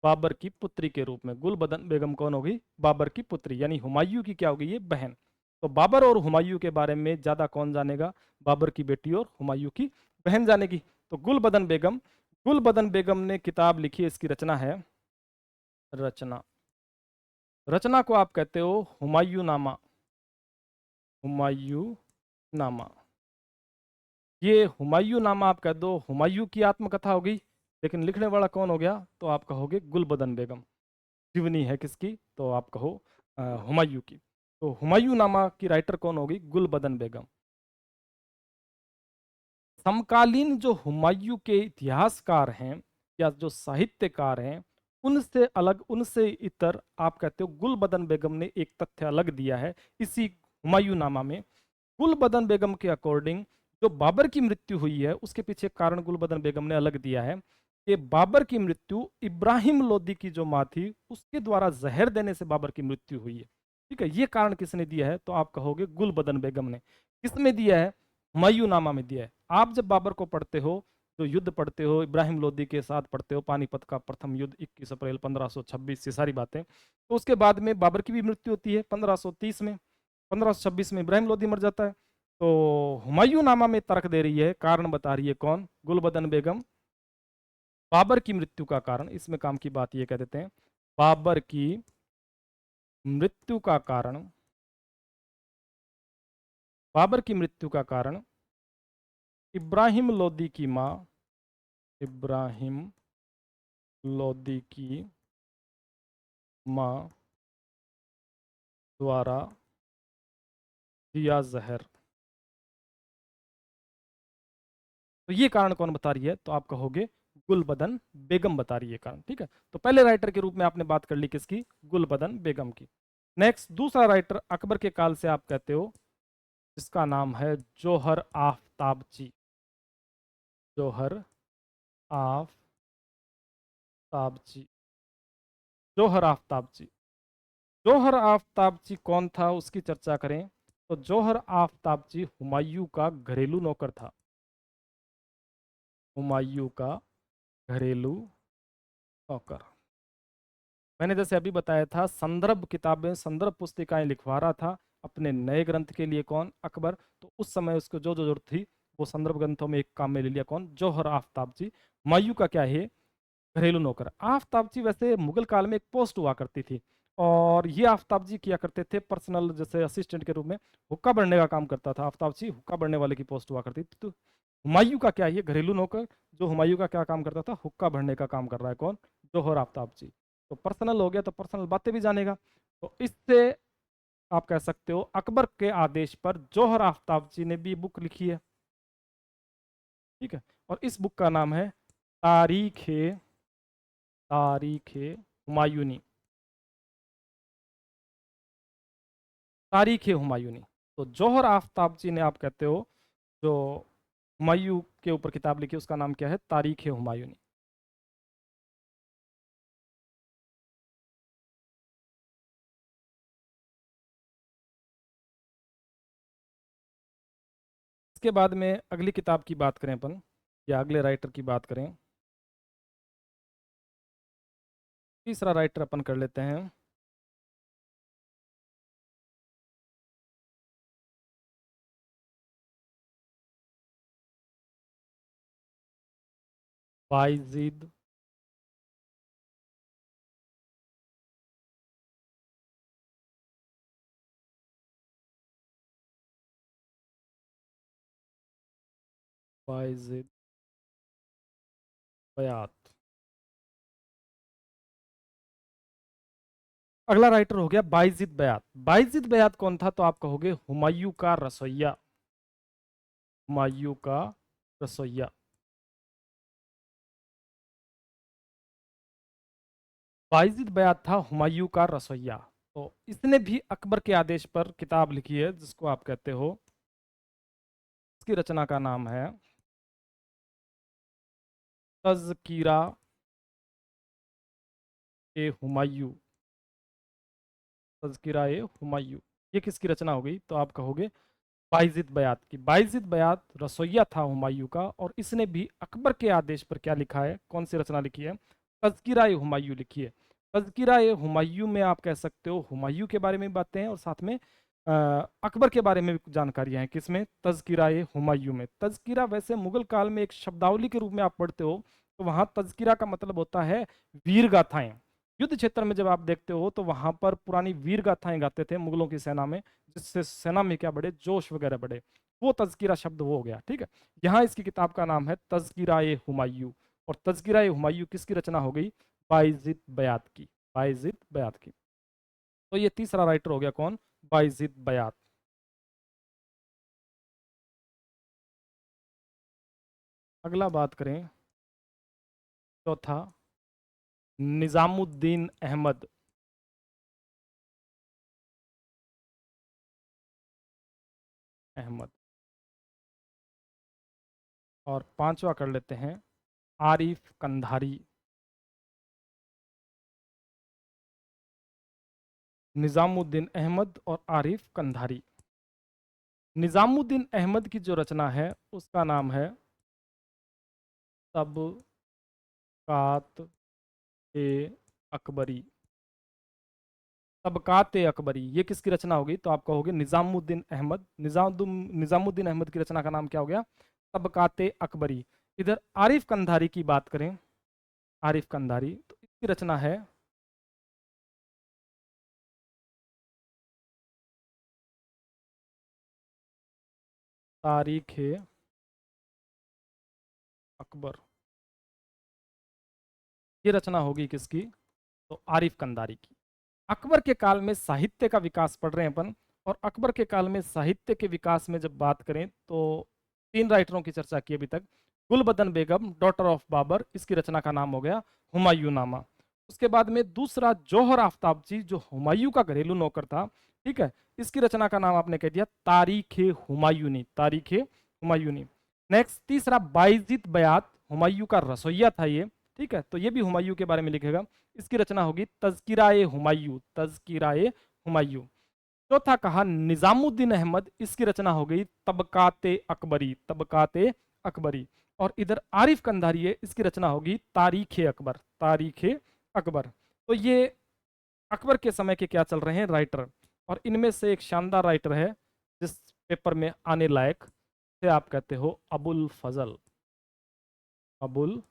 बाबर की पुत्री के रूप में। गुलबदन बेगम कौन होगी? बाबर की पुत्री, यानी हुमायूं की क्या होगी? ये बहन। तो बाबर और हुमायूं के बारे में ज्यादा कौन जानेगा? बाबर की बेटी और हुमायूं की बहन जानेगी। तो गुलबदन बेगम, गुलबदन बेगम ने किताब लिखी है, इसकी रचना है, रचना, रचना को आप कहते हो हुमायूं नामा। हुमायूं नामा, ये हुमायूं नामा आप कह दो हुमायूं की आत्मकथा होगी, लेकिन लिखने वाला कौन हो गया? तो आप कहोगे गुलबदन बेगम। जीवनी है किसकी? तो आप कहो हुमायूं की। तो हुमायूं नामा की राइटर कौन होगी? गुलबदन बेगम। समकालीन जो हुमायूं के इतिहासकार हैं या जो साहित्यकार हैं, उनसे अलग, उनसे इतर आप कहते हो गुलबदन बेगम ने एक तथ्य अलग दिया है इसी हुमायूं नामा में। गुलबदन बेगम के अकॉर्डिंग जो बाबर की मृत्यु हुई है उसके पीछे कारण गुलबदन बेगम ने अलग दिया है कि बाबर की मृत्यु इब्राहिम लोदी की जो माँ थी उसके द्वारा जहर देने से बाबर की मृत्यु हुई है, ठीक है। ये कारण किसने दिया है? तो आप कहोगे गुलबदन बेगम ने। किसमें दिया है? हुमायूं नामा में दिया है। आप जब बाबर को पढ़ते हो, जो युद्ध पढ़ते हो, इब्राहिम लोदी के साथ पढ़ते हो, पानीपत का प्रथम युद्ध 21 अप्रैल 1526, ये सारी बातें। तो उसके बाद में बाबर की भी मृत्यु होती है 1530 में, 1526 में इब्राहिम लोदी मर जाता है। तो हुमायूं नामा में तर्क दे रही है, कारण बता रही है कौन? गुलबदन बेगम। बाबर की मृत्यु का कारण, इसमें काम की बात ये कह देते हैं, बाबर की मृत्यु का कारण, बाबर की मृत्यु का कारण इब्राहिम लोदी की मां, इब्राहिम लोदी की मां द्वारा दिया जहर। तो ये कारण कौन बता रही है? तो आप कहोगे गुलबदन बेगम बता रही है कारण। ठीक है, तो पहले राइटर के रूप में आपने बात कर ली किसकी? गुलबदन बेगम की। नेक्स्ट दूसरा राइटर अकबर के काल से आप कहते हो, जिसका नाम है जोहर आफ्ताबची। जोहर आफ्ताबची, जोहर आफ्ताबची। जोहर आफ्ताबची कौन था, उसकी चर्चा करें तो जोहर आफ्ताबची हुमायूं का घरेलू नौकर था। हुमायूं का घरेलू नौकर। मैंने जैसे अभी बताया था, संदर्भ किताबें, संदर्भ पुस्तिकाएं लिखवा रहा था अपने नए ग्रंथ के लिए। कौन? अकबर। तो उस समय उसको जो जो जरूरत थी वो संदर्भ ग्रंथों में एक काम में ले लिया। कौन? जोहर आफ्ताबची। हुमायूं का क्या है? घरेलू नौकर। आफ्ताबची वैसे मुगल काल में एक पोस्ट हुआ करती थी, और ये आफ्ताबजी किया करते थे पर्सनल, जैसे असिस्टेंट के रूप में हुक्का बढ़ने का काम करता था। आफ्ताबजी हुक्का बढ़ने वाले की पोस्ट हुआ करती थी। तो हुमायूं का क्या है? घरेलू नौकर, जो हुमायूं का क्या काम करता था? हुक्का बढ़ने का काम कर रहा है। कौन? जोहर आफ्ताबजी। तो पर्सनल हो गया, तो पर्सनल बातें भी जानेगा। तो इससे आप कह सकते हो अकबर के आदेश पर जोहर आफ्ताबजी ने भी बुक लिखी है। ठीक है, और इस बुक का नाम है तारीख हुमायूनी। तारीख हुमायूनी। तो जोहर आफ्ताबची ने, आप कहते हो, जो हुमायूं के ऊपर किताब लिखी उसका नाम क्या है? तारीख हुमायूनी। इसके बाद में अगली किताब की बात करें अपन, या अगले राइटर की बात करें, तीसरा राइटर अपन कर लेते हैं, बायजीद बायजीद बयात। अगला राइटर हो गया बायजीद बयात। बायजीद बयात कौन था? तो आप कहोगे हुमायूं का रसोइया। हुमायूं का रसोइया। बायजीद बयात था हुमायूं का रसोइया। तो इसने भी अकबर के आदेश पर किताब लिखी है, जिसको आप कहते हो, इसकी रचना का नाम है तज़किरा ए हुमायूं। तज़किरा ए हुमायूं, ये किसकी रचना हो गई? तो आप कहोगे बायजीद बयात की। बायजीद बयात रसोइया था हुमायूं का, और इसने भी अकबर के आदेश पर क्या लिखा है? कौन सी रचना लिखी है? तज़किरा ए हुमायूं लिखी है। तज़किरा ए हुमायूं में आप कह सकते हो हुमायूं के बारे में बातें हैं, और साथ में अकबर के बारे में भी जानकारियां हैं। किसमें? तज़किरा ए हुमायूं में। तज़किरा वैसे मुगल काल में एक शब्दावली के रूप में आप पढ़ते हो, तो वहां तज़किरा का मतलब होता है वीर गाथाएं। युद्ध क्षेत्र में जब आप देखते हो तो वहां पर पुरानी वीर गाथाएं गाते थे मुगलों की सेना में, जिससे सेना में क्या बढ़े? जोश वगैरह बढ़े। वो तज़किरा शब्द वो हो गया। ठीक है, यहाँ इसकी किताब का नाम है तज़किरा ए हुमायूं। और तज़किरा ए हुमायूं किसकी रचना हो गई? बायजीद बयात की। बायजीद बयात की। तो ये तीसरा राइटर हो गया। कौन? बायजीद बयात। अगला बात करें, चौथा, निजामुद्दीन अहमद। अहमद। और पांचवा कर लेते हैं, आरिफ कंधारी। निजामुद्दीन अहमद और आरिफ कंधारी। निजामुद्दीन अहमद की जो रचना है उसका नाम है तबकात ए अकबरी। तबकात ए अकबरी ये किसकी रचना होगी? तो आप कहोगे निजामुद्दीन अहमद। निजामुद्दीन अहमद की रचना का नाम क्या हो गया? तबकात ए अकबरी। इधर आरिफ कंधारी की बात करें, आरिफ कंधारी, तो इसकी रचना है तारीख ए अकबर। ये रचना होगी किसकी? तो आरिफ कंधारी की। अकबर के काल में साहित्य का विकास पढ़ रहे हैं अपन, और अकबर के काल में साहित्य के विकास में जब बात करें तो तीन राइटरों की चर्चा की अभी तक। गुलबदन बेगम, डॉटर ऑफ बाबर, इसकी रचना का नाम हो गया हुमायूं नामा। उसके बाद में दूसरा जौहर आफ्ताबची, जो हुमायूं का घरेलू नौकर था, ठीक है, इसकी रचना का नाम आपने कह दिया तारीख हुमायूनी, तारीख हुमायूनी। नेक्स्ट तीसरा बायजीद बयात, हुमायूं का रसोइया था ये, ठीक है, तो ये भी हुमायूं के बारे में लिखेगा। इसकी रचना होगी तज़किराए हुमायूं, तज़किराए हुमायूं। चौथा कहा निजामुद्दीन अहमद, इसकी रचना हो गई तबकाते अकबरी, तबकाते अकबरी। और इधर आरिफ कंधारी है, इसकी रचना होगी तारीख अकबर, तारीख अकबर। तो ये अकबर के समय के क्या चल रहे हैं राइटर, और इनमें से एक शानदार राइटर है जिस पेपर में आने लायक से आप कहते हो अबुल फजल, अबुल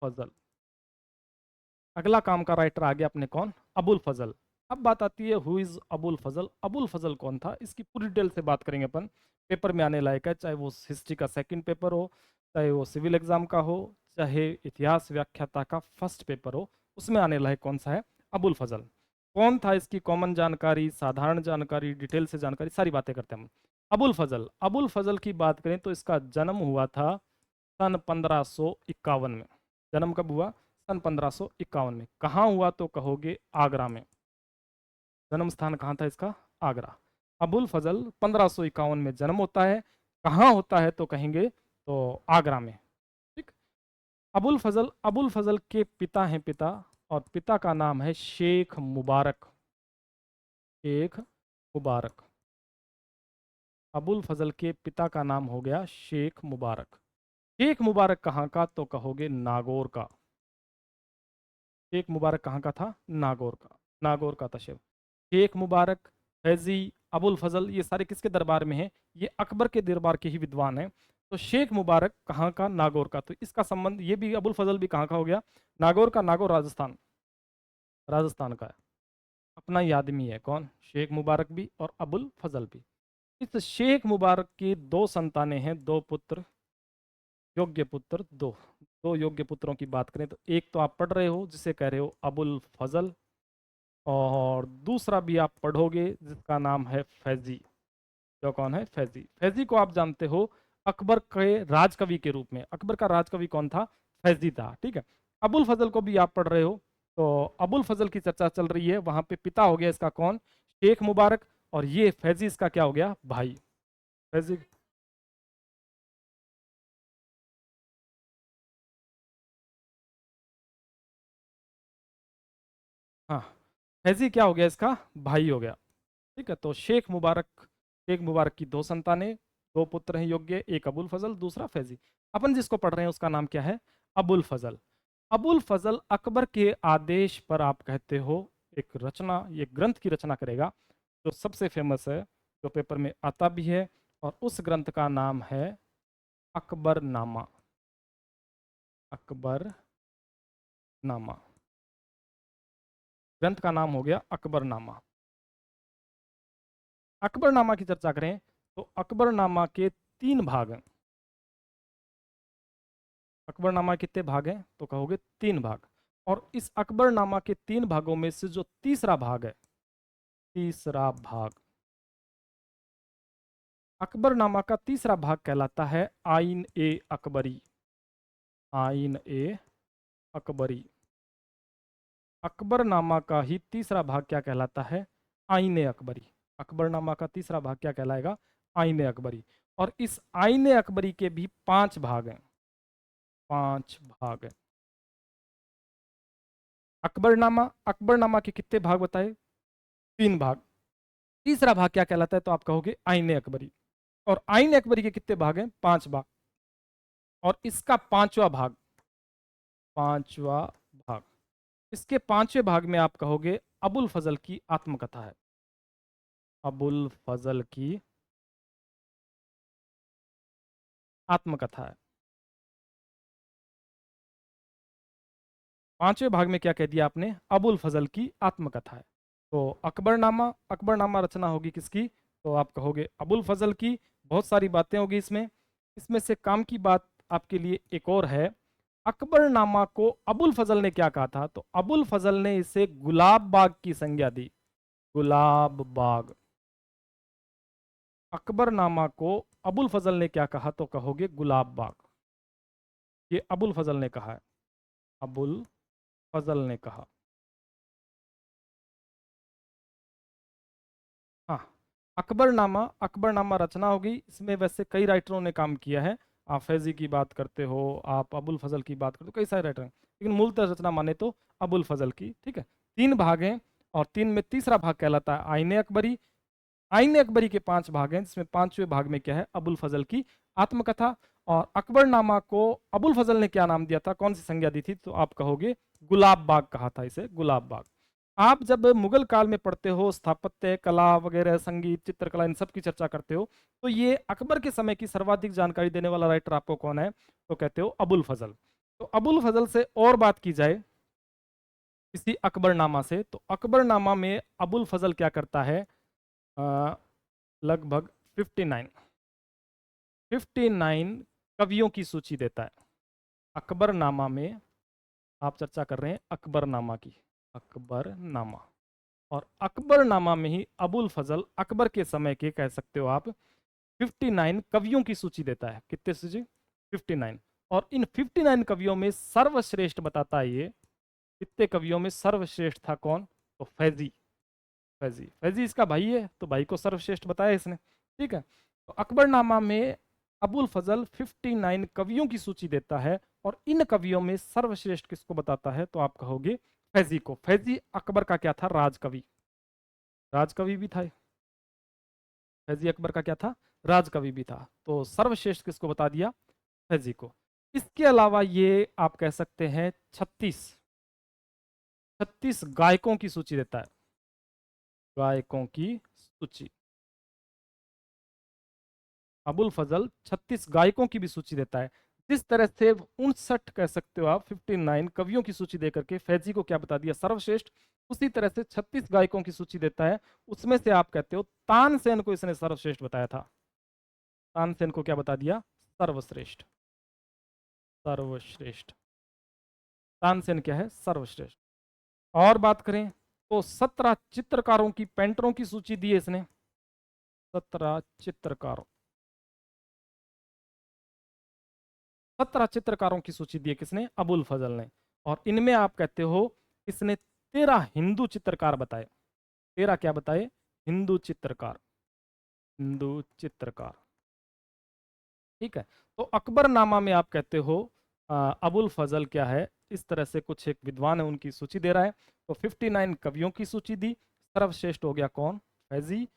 फजल। अगला काम का राइटर आ गया अपने कौन? अबुल फजल। अब बात आती है हु इज अबुल फजल। अबुल फजल कौन था, इसकी पूरी डिटेल से बात करेंगे अपन। पेपर में आने लायक है, चाहे वो हिस्ट्री का सेकंड पेपर हो, चाहे वो सिविल एग्जाम का हो, चाहे इतिहास व्याख्याता का फर्स्ट पेपर हो, उसमें आने लायक कौन सा है? अबुल फजल। कौन था, इसकी कॉमन जानकारी, साधारण जानकारी, डिटेल से जानकारी, सारी बातें करते हैं हम। अबुल फजल, अबुल फजल की बात करें तो इसका जन्म हुआ था सन 1551 में। जन्म कब हुआ? सन 1551 में। कहाँ हुआ? तो कहोगे आगरा में। जन्म स्थान कहाँ था इसका? आगरा। अबुल फजल 1551 में जन्म होता है। कहाँ होता है? तो कहेंगे तो आगरा में। ठीक। अबुल फजल के पिता हैं पिता, और पिता का नाम है शेख मुबारक, शेख मुबारक। अबुल फजल के पिता का नाम हो गया शेख मुबारक। शेख मुबारक कहाँ का? तो कहोगे नागौर का। शेख मुबारक कहाँ का था? नागौर का, नागौर का था शेख। शेख मुबारक, फैजी, अबुल फजल, ये सारे किसके दरबार में हैं? ये अकबर के दरबार के ही विद्वान हैं। तो शेख मुबारक कहाँ का? नागौर का। तो इसका संबंध, ये भी अबुल फजल भी कहाँ का हो गया? नागौर का। नागौर राजस्थान, राजस्थान का है। अपना ही आदमी है कौन? शेख मुबारक भी और अबुल फजल भी। इस शेख मुबारक की दो संतानें हैं, दो पुत्र, योग्य पुत्र दो। दो योग्य पुत्रों की बात करें तो एक तो आप पढ़ रहे हो जिसे कह रहे हो अबुल फजल, और दूसरा भी आप पढ़ोगे जिसका नाम है फैजी। जो कौन है? फैजी। फैजी को आप जानते हो अकबर के राजकवि के रूप में। अकबर का राजकवि कौन था? फैजी था, ठीक है। अबुल फजल को भी आप पढ़ रहे हो, तो अबुल फजल की चर्चा चल रही है, वहां पे पिता हो गया इसका कौन? शेख मुबारक, और ये फैजी इसका क्या हो गया? भाई। फैजी, हाँ, फैजी क्या हो गया? इसका भाई हो गया, ठीक है। तो शेख मुबारक, शेख मुबारक की दो संतानें, दो पुत्र हैं योग्य, एक अबुल फजल, दूसरा फैजी। अपन जिसको पढ़ रहे हैं उसका नाम क्या है? अबुल फजल। अबुल फजल अकबर के आदेश पर आप कहते हो एक रचना, ये ग्रंथ की रचना करेगा जो सबसे फेमस है, जो पेपर में आता भी है, और उस ग्रंथ का नाम है अकबरनामा, अकबरनामा। ग्रंथ का नाम हो गया अकबरनामा। अकबरनामा की चर्चा करें तो अकबरनामा के तीन भाग हैं। अकबरनामा कितने भाग हैं? तो कहोगे तीन भाग। और इस अकबरनामा के तीन भागों में से जो तीसरा भाग है, तीसरा भाग, अकबरनामा का तीसरा भाग कहलाता है आइन ए अकबरी, आइन ए अकबरी। अकबरनामा का ही तीसरा भाग क्या कहलाता है? आइन ए अकबरी। अकबरनामा का तीसरा भाग क्या कहलाएगा? आइन ए अकबरी। और इस आइन ए अकबरी के भी पांच भाग हैं, पांच भाग हैं। अकबरनामा, अकबरनामा के कितने भाग बताए? तीन भाग। तीसरा भाग क्या कहलाता है? तो आप कहोगे आइन ए अकबरी। और आइन ए अकबरी के कितने भाग हैं? पांच भाग। और इसका पांचवा भाग, पांचवा भाग। इसके पांचवें भाग में आप कहोगे अबुल फजल की आत्मकथा है। अबुल फजल की आत्मकथा है। पांचवें भाग में क्या कह दिया आपने? अबुल फजल की आत्मकथा है। तो अकबरनामा, अकबरनामा रचना होगी किसकी? तो आप कहोगे अबुल फजल की। बहुत सारी बातें होगी इसमें। इसमें से काम की बात आपके लिए एक और है। अकबरनामा को अबुल फजल ने क्या कहा था? तो अबुल फजल ने इसे गुलाब बाग की संज्ञा दी। गुलाब बाग। अकबरनामा को अबुल फजल ने क्या कहा? तो कहोगे गुलाब बाग। ये अबुल फजल ने कहा है। अबुल फजल ने कहा। हाँ, अकबरनामा, अकबरनामा रचना होगी। इसमें वैसे कई राइटरों ने काम किया है। आप फैजी की बात करते हो, आप अबुल फजल की बात करते हो, कई सारे राइटर हैं, लेकिन मूलतः रचना माने तो अबुल फजल की। ठीक है, तीन भाग हैं और तीन में तीसरा भाग कहलाता है आईने अकबरी। आईने अकबरी के पांच भाग हैं, जिसमें पांचवें भाग में क्या है? अबुल फजल की आत्मकथा। और अकबरनामा को अबुल फजल ने क्या नाम दिया था, कौन सी संज्ञा दी थी? तो आप कहोगे गुलाब बाग कहा था इसे, गुलाब बाग। आप जब मुगल काल में पढ़ते हो, स्थापत्य कला वगैरह, संगीत, चित्रकला, इन सब की चर्चा करते हो, तो ये अकबर के समय की सर्वाधिक जानकारी देने वाला राइटर आपको कौन है? तो कहते हो अबुल फजल। तो अबुल फजल से और बात की जाए इसी अकबरनामा से, तो अकबरनामा में अबुल फजल क्या करता है? अ, लगभग 59 59 कवियों की सूची देता है अकबरनामा में। आप चर्चा कर रहे हैं अकबरनामा की, अकबरनामा। और अकबरनामा में ही अबुल फजल अकबर के समय के, कह सकते हो आप, 59 कवियों की सूची देता है। कितने सूची? 59। और इन 59 कवियों में सर्वश्रेष्ठ बताता है ये। कितने कवियों में सर्वश्रेष्ठ था कौन? तो फैजी। फैजी, फैजी इसका भाई है, तो भाई को सर्वश्रेष्ठ बताया इसने। ठीक है, तो अकबरनामा में अबुल फजल 59 कवियों की सूची देता है और इन कवियों में सर्वश्रेष्ठ किसको बताता है? तो आप कहोगे फैजी को। फैजी अकबर का क्या था? राजकवि। राजकवि भी था। फैजी अकबर का क्या था? राजकवि भी था। तो सर्वश्रेष्ठ किसको बता दिया? फैजी को। इसके अलावा ये आप कह सकते हैं 36 गायकों की सूची देता है। गायकों की सूची। अबुल फजल 36 गायकों की भी सूची देता है। जिस तरह से 59, कह सकते हो आप, 59 कवियों की सूची देकर के फैजी को क्या बता दिया? सर्वश्रेष्ठ। उसी तरह से 36 गायकों की सूची देता है, उसमें से आप कहते हो तानसेन को इसने सर्वश्रेष्ठ बताया था। तानसेन को क्या बता दिया? सर्वश्रेष्ठ। सर्वश्रेष्ठ। तानसेन क्या है? सर्वश्रेष्ठ। और बात करें तो 17 चित्रकारों की, पेंटरों की सूची दी है इसने। 17 चित्रकारों, 17 चित्रकारों की सूची दी है किसने? अबुल फजल ने। और इनमें आप कहते हो इसने 13 हिंदू चित्रकार बताए। 13 क्या बताए? हिंदू चित्रकार। हिंदू चित्रकार। ठीक है, तो अकबरनामा में आप कहते हो अबुल फजल क्या है? इस तरह से कुछ एक विद्वान है उनकी सूची दे रहा है। तो 59 कवियों की सूची दी, सर्वश्रेष्ठ हो गया कौन? फैजी।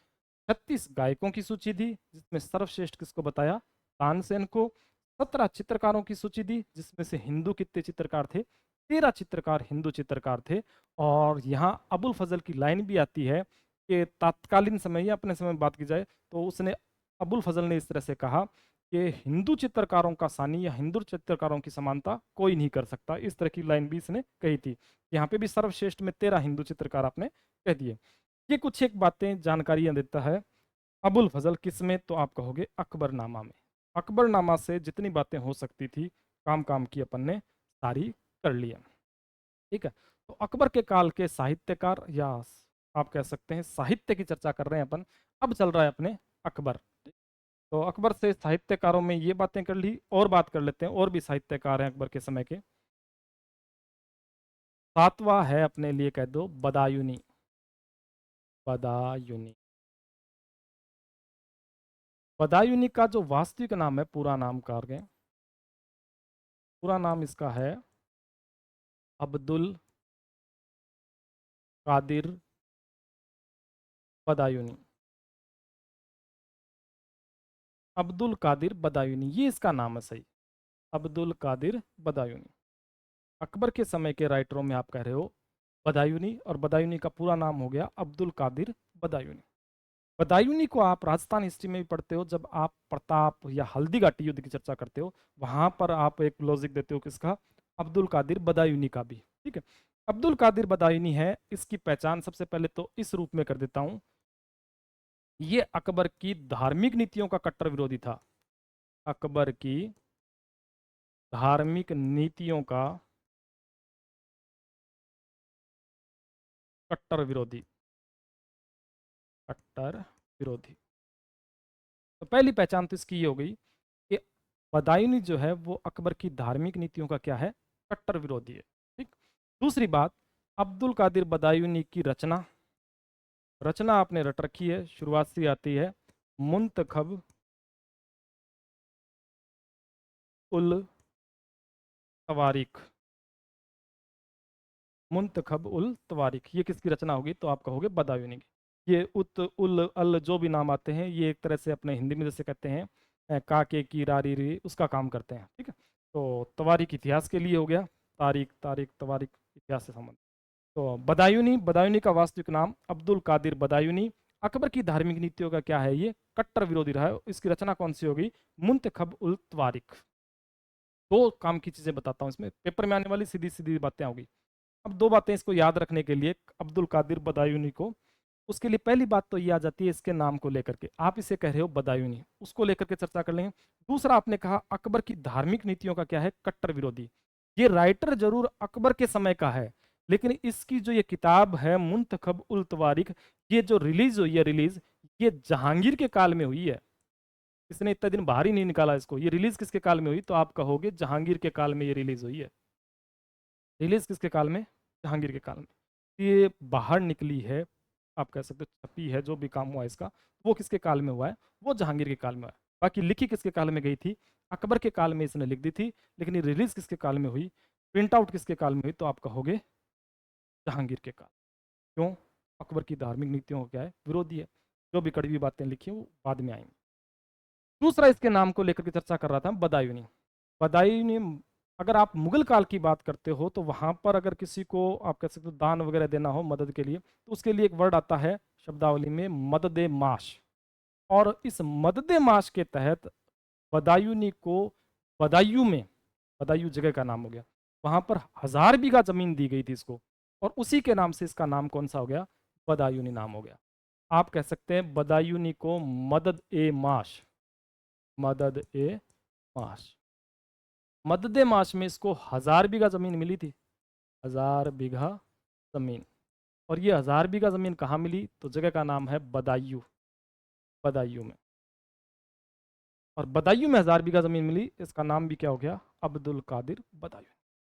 36 गायकों की सूची दी, जिसमें सर्वश्रेष्ठ किसको बताया? तानसेन को। 17 चित्रकारों की सूची दी, जिसमें से हिंदू कितने चित्रकार थे? 13 चित्रकार हिंदू चित्रकार थे। और यहाँ अबुल फजल की लाइन भी आती है कि तत्कालीन समय या अपने समय में बात की जाए तो उसने, अबुल फजल ने इस तरह से कहा कि हिंदू चित्रकारों का सानी या हिंदू चित्रकारों की समानता कोई नहीं कर सकता। इस तरह की लाइन भी इसने कही थी। यहाँ पे भी सर्वश्रेष्ठ में 13 हिंदू चित्रकार आपने कह दिए। ये कुछ एक बातें, जानकारियां देता है अबुल फजल। किस में? तो आप कहोगे अकबरनामा में। अकबरनामा से जितनी बातें हो सकती थी, काम काम की अपन ने सारी कर लिया। ठीक है, तो अकबर के काल के साहित्यकार, या आप कह सकते हैं साहित्य की चर्चा कर रहे हैं अपन। अब चल रहा है अपने अकबर। तो अकबर से साहित्यकारों में ये बातें कर ली, और बात कर लेते हैं और भी साहित्यकार हैं अकबर के समय के। सातवां है अपने लिए, कह दो, बदायूनी। बदायूनी। बदायूनी का जो वास्तविक नाम है, पूरा नाम करके, पूरा नाम इसका है अब्दुल कादिर बदायूनी। अब्दुल कादिर बदायूनी, ये इसका नाम है सही। अब्दुल कादिर बदायूनी। अकबर के समय के राइटरों में आप कह रहे हो बदायूनी, और बदायूनी का पूरा नाम हो गया अब्दुल कादिर बदायूनी। बदायूनी को आप राजस्थान हिस्ट्री में भी पढ़ते हो, जब आप प्रताप या हल्दी घाटी युद्ध की चर्चा करते हो, वहां पर आप एक लॉजिक देते हो किसका, अब्दुल कादिर बदायूनी का भी। ठीक है, अब्दुल कादिर बदायूनी है, इसकी पहचान सबसे पहले तो इस रूप में कर देता हूं, ये अकबर की धार्मिक नीतियों का कट्टर विरोधी था। अकबर की धार्मिक नीतियों का कट्टर विरोधी, कट्टर विरोधी। तो पहली पहचान तो इसकी ये हो गई कि बदायूनी जो है वो अकबर की धार्मिक नीतियों का क्या है, कट्टर विरोधी है। ठीक, दूसरी बात, अब्दुल कादिर बदायूनी की रचना, रचना आपने रट रखी है, शुरुआत से आती है, मुंतखब उल तवारीख, मुंतखब उल तवारीख, ये किसकी रचना होगी, तो आप कहोगे बदायूनी की। ये उत उल अल जो भी नाम आते हैं, ये एक तरह से अपने हिंदी में जैसे कहते हैं का के की रारी री, उसका काम करते हैं। ठीक है, तो तवारीख इतिहास के लिए हो गया, तारीख तारीख तवारीख इतिहास से संबंध। तो बदायूनी, बदायूनी का वास्तविक नाम अब्दुल कादिर बदायूनी, अकबर की धार्मिक नीतियों का क्या है, ये कट्टर विरोधी रहा है। इसकी रचना कौन सी होगी, मुंतखब उल तवारीख। दो काम की चीजें बताता हूँ इसमें, पेपर में आने वाली सीधी सीधी बातें होगी। अब दो बातें इसको याद रखने के लिए अब्दुल कादिर बदायूनी को, उसके लिए पहली बात तो ये आ जाती है इसके नाम को लेकर के, आप इसे कह रहे हो बदायूनी, उसको लेकर के चर्चा कर लेंगे। दूसरा आपने कहा अकबर की धार्मिक नीतियों का क्या है, कट्टर विरोधी। ये राइटर जरूर अकबर के समय का है, लेकिन इसकी जो ये किताब है मुंतखब उल तवारीख, ये जो रिलीज हुई है, रिलीज ये जहांगीर के काल में हुई है। इसने इतना दिन बाहर ही नहीं निकाला इसको, ये रिलीज किसके काल में हुई, तो आप कहोगे जहांगीर के काल में ये रिलीज हुई है। रिलीज किसके काल में, जहांगीर के काल में। ये बाहर निकली है, आप कह सकते हो छपी है, जो भी काम हुआ इसका वो किसके काल में हुआ है, वो जहांगीर के काल में हुआ है। बाकी लिखी किसके काल में गई थी, अकबर के काल में इसने लिख दी थी, लेकिन ये रिलीज किसके काल में हुई, प्रिंट आउट किसके काल में हुई, तो आप कहोगे जहांगीर के काल। क्यों, अकबर की धार्मिक नीतियों का क्या है, विरोधी है। जो भी कड़वी बातें लिखी वो बाद में आएंगी। दूसरा इसके नाम को लेकर के चर्चा कर रहा था बदायूनी। बदायूनी, अगर आप मुगल काल की बात करते हो तो वहां पर अगर किसी को आप कह सकते हो दान वगैरह देना हो मदद के लिए, तो उसके लिए एक वर्ड आता है शब्दावली में, मदद माश। और इस मदद माश के तहत बदायूनी को बदायूं में, बदायूं जगह का नाम हो गया, वहां पर 1000 बीघा जमीन दी गई थी इसको, और उसी के नाम से इसका नाम कौन सा हो गया, बदायूनी नाम हो गया। आप कह सकते हैं बदायूनी को मदद ए माश, मदद ए माश। मदद माश में इसको 1000 बीघा जमीन मिली थी, 1000 बीघा जमीन। और ये 1000 बीघा जमीन कहाँ मिली, तो जगह का नाम है बदायूं, बदायूं में। और बदायूं में 1000 बीघा जमीन मिली, इसका नाम भी क्या हो गया, अब्दुल कादिर बदायूं।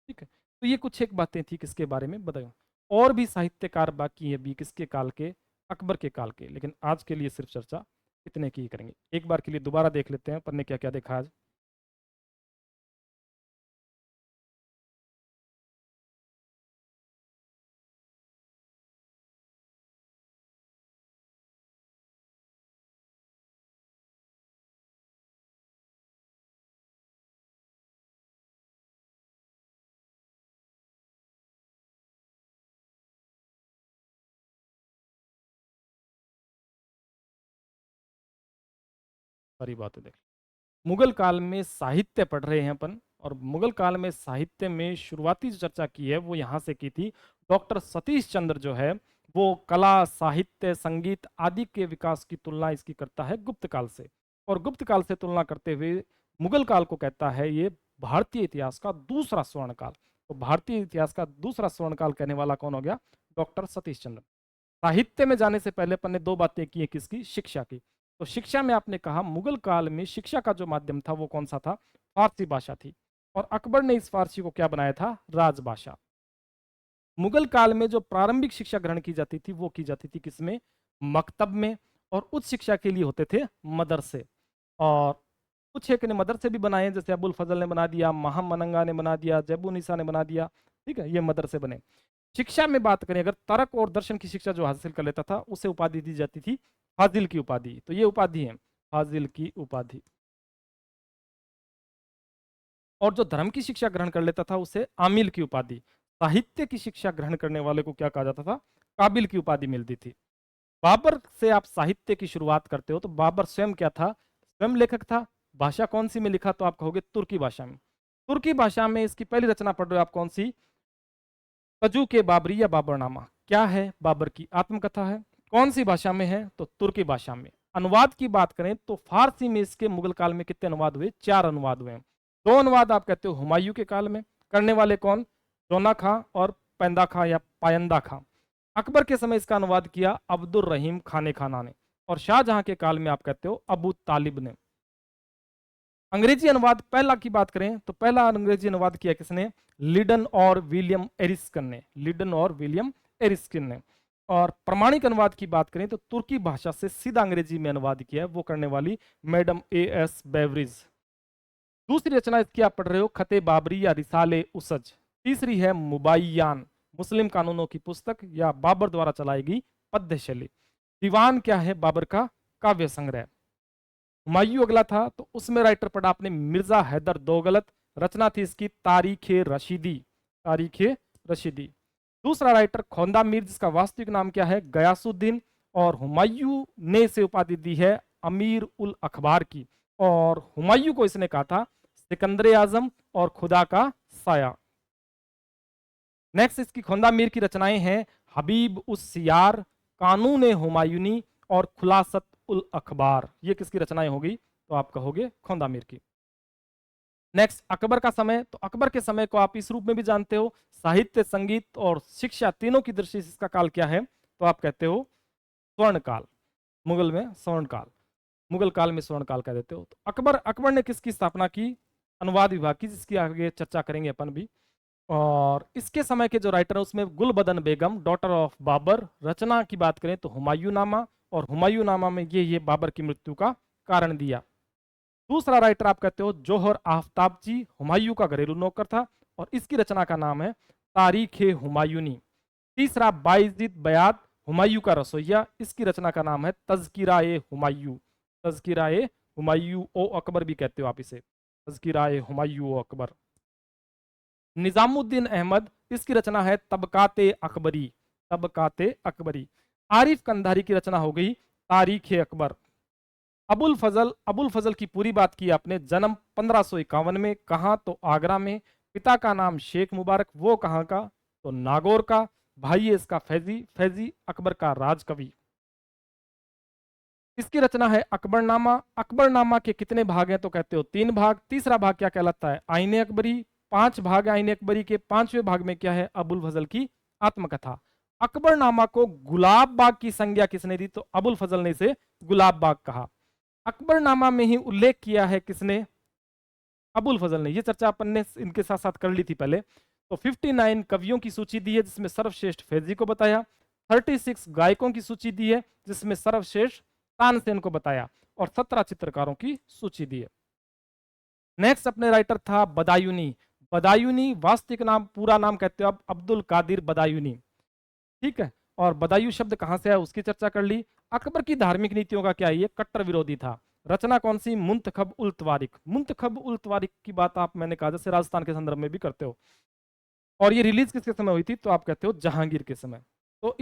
ठीक है, तो ये कुछ एक बातें थी किसके बारे में, बदायूं। और भी साहित्यकार बाकी है भी किसके काल के, अकबर के काल के, लेकिन आज के लिए सिर्फ चर्चा इतने की ही करेंगे। एक बार के लिए दोबारा देख लेते हैं पन्ने क्या क्या देखा आज। सारी बातें देख, मुगल काल में साहित्य पढ़ रहे हैं अपन, और मुगल काल में साहित्य में शुरुआती जो चर्चा की है वो यहाँ से की थी। डॉक्टर सतीश चंद्र जो है वो कला साहित्य संगीत आदि के विकास की तुलना इसकी करता है गुप्त काल से, और गुप्त काल से तुलना करते हुए मुगल काल को कहता है ये भारतीय इतिहास का दूसरा स्वर्ण काल। तो भारतीय इतिहास का दूसरा स्वर्ण काल कहने वाला कौन हो गया, डॉक्टर सतीश चंद्र। साहित्य में जाने से पहले अपन ने दो बातें की है, किसकी, शिक्षा की। तो शिक्षा में आपने कहा मुगल काल में शिक्षा का जो माध्यम था वो कौन सा था, फारसी भाषा थी, और अकबर ने इस फारसी को क्या बनाया था, राजभाषा। मुगल काल में जो प्रारंभिक शिक्षा ग्रहण की जाती थी वो की जाती थी किसमें, मकतब में, और उच्च शिक्षा के लिए होते थे मदरसे। और कुछ एक ने मदरसे भी बनाए हैं, जैसे अबुल फजल ने बना दिया, महामनंगा ने बना दिया, जैबुनिसा ने बना दिया। ठीक है, ये मदरसे बने। शिक्षा में बात करें अगर, तर्क और दर्शन की शिक्षा जो हासिल कर लेता था उसे उपाधि दी जाती थी फाजिल की उपाधि। तो ये उपाधि है फाजिल की उपाधि। और जो धर्म की शिक्षा ग्रहण कर लेता था उसे आमिल की उपाधि, साहित्य की शिक्षा ग्रहण करने वाले को क्या कहा जाता था, काबिल की उपाधि मिलती थी। बाबर से आप साहित्य की शुरुआत करते हो तो बाबर स्वयं क्या था, स्वयं लेखक था। भाषा कौन सी में लिखा, तो आप कहोगे तुर्की भाषा में। तुर्की भाषा में इसकी पहली रचना पढ़ रहे हो आप, कौन सी, तजु के बाबरी या बाबरनामा। क्या है, बाबर की आत्मकथा है। कौन सी भाषा में है, तो तुर्की भाषा में। अनुवाद की बात करें तो फारसी में इसके मुगल काल में कितने अनुवाद हुए, 4 अनुवाद हुए। 2 अनुवाद आप कहते हो हुमायूं के काल में, करने वाले कौन, रोना खां और पैंदा खां या पायंदा खां। अकबर के समय इसका अनुवाद किया अब्दुल रहीम खाने खाना ने, और शाहजहां के काल में आप कहते हो अबू तालिब ने। अंग्रेजी अनुवाद पहला की बात करें तो पहला अंग्रेजी अनुवाद किया किसने, लिडन और विलियम एरिस्किन ने, लिडन और विलियम एरिस्किन ने। और प्रमाणिक अनुवाद की बात करें तो तुर्की भाषा से सीधा अंग्रेजी में अनुवाद किया है, वो करने वाली मैडम एएस बेवरिज। दूसरी रचना इसकी आप पढ़ रहे हो खते बाबरी या रिसाले उसज। तीसरी है मुबाय्यान, मुस्लिम कानूनों की पुस्तक या बाबर द्वारा चलाई गई पद्य शैली। दीवान क्या है, बाबर का काव्य संग्रह। हुमायूं अगला था, तो उसमें राइटर पढ़ा आपने मिर्जा हैदर दोगलत, रचना थी इसकी तारीख रशीदी, तारीख रशीदी। दूसरा राइटर खोंदा मीर, जिसका वास्तविक नाम क्या है, गयासुद्दीन, और हुमायूं ने इसे उपाधि दी है अमीर उल अखबार की। और हुमायूं को इसने कहा था सिकंदर आजम और खुदा का साया। नेक्स्ट इसकी खोंदा मीर की रचनाएं हैं हबीब उस सियार, कानून हुमायूनी और खुलासत उल अखबार। ये किसकी रचनाएं होगी, तो आप कहोगे खोंदा मीर की। नेक्स्ट अकबर का समय, तो अकबर के समय को आप इस रूप में भी जानते हो, साहित्य, संगीत और शिक्षा तीनों की दृष्टि से इसका काल क्या है, तो आप कहते हो स्वर्ण काल। मुगल में स्वर्ण काल, मुगल काल में स्वर्ण काल कह देते हो। तो अकबर ने किसकी स्थापना की, अनुवाद विभाग की, जिसकी आगे चर्चा करेंगे अपन भी। और इसके समय के जो राइटर है उसमें गुलबदन बेगम, डॉटर ऑफ बाबर। रचना की बात करें तो हुमायूं नामा, और हुमायूं नामा में ये बाबर की मृत्यु का कारण दिया। दूसरा राइटर आप कहते हो जोहर आफ्ताबची, हुमायूं का घरेलू नौकर था, और इसकी रचना का नाम है तारीख हुमायूनी। तीसरा बायजीद बयाद, हुमायूं का रसोइया, इसकी रचना का नाम है तज़किरा ए हुमायूं, तज़किरा ए हुमायूं ओ अकबर भी कहते हो आप इसे, तज़किरा ए हुमायूं ओ अकबर। निजामुद्दीन अहमद, इसकी रचना है तबकाते अकबरी, तबकाते अकबरी। आरिफ कंधारी की रचना हो गई तारीख अकबर। अबुल फजल की पूरी बात की आपने, जन्म 1551 में, कहाँ, तो आगरा में। पिता का नाम शेख मुबारक, वो कहाँ का, तो नागौर का। भाई है इसका फैजी, फैजी अकबर का राजकवि। इसकी रचना है अकबरनामा। अकबरनामा के कितने भाग हैं, तो कहते हो 3 भाग। तीसरा भाग क्या कहलाता है, आईने अकबरी। 5 भाग आईने अकबरी के, 5वें भाग में क्या है, अबुल फजल की आत्मकथा। अकबरनामा को गुलाब बाग की संज्ञा किसने दी, तो अबुल फजल ने इसे गुलाब बाग कहा। अकबरनामा में ही उल्लेख किया है किसने, अबुल फजल ने। ये चर्चा अपन ने इनके साथ साथ कर ली थी पहले। तो 59 कवियों की सूची दी है, जिसमें सर्वश्रेष्ठ फैजी को बताया। 36 गायकों की सूची दी है, जिसमें सर्वश्रेष्ठ तानसेन को बताया। और 17 चित्रकारों की सूची दी है। नेक्स्ट अपने राइटर था बदायूनी। बदायूनी वास्तविक नाम, पूरा नाम कहते हो आप अब्दुल कादिर बदायूनी, ठीक है। और बदायूं शब्द कहां से आया उसकी चर्चा कर ली। अकबर की धार्मिक नीतियों का क्या है, ये कट्टर विरोधी था। रचना कौन सी, मुंतखब उल तवारिक। मुंतखब उल तवारिक की बात आप, मैंने कहा जैसे राजस्थान के संदर्भ में भी करते हो। और ये रिलीज किसके समय हुई थी, तो आप कहते हो जहांगीर के समय। तो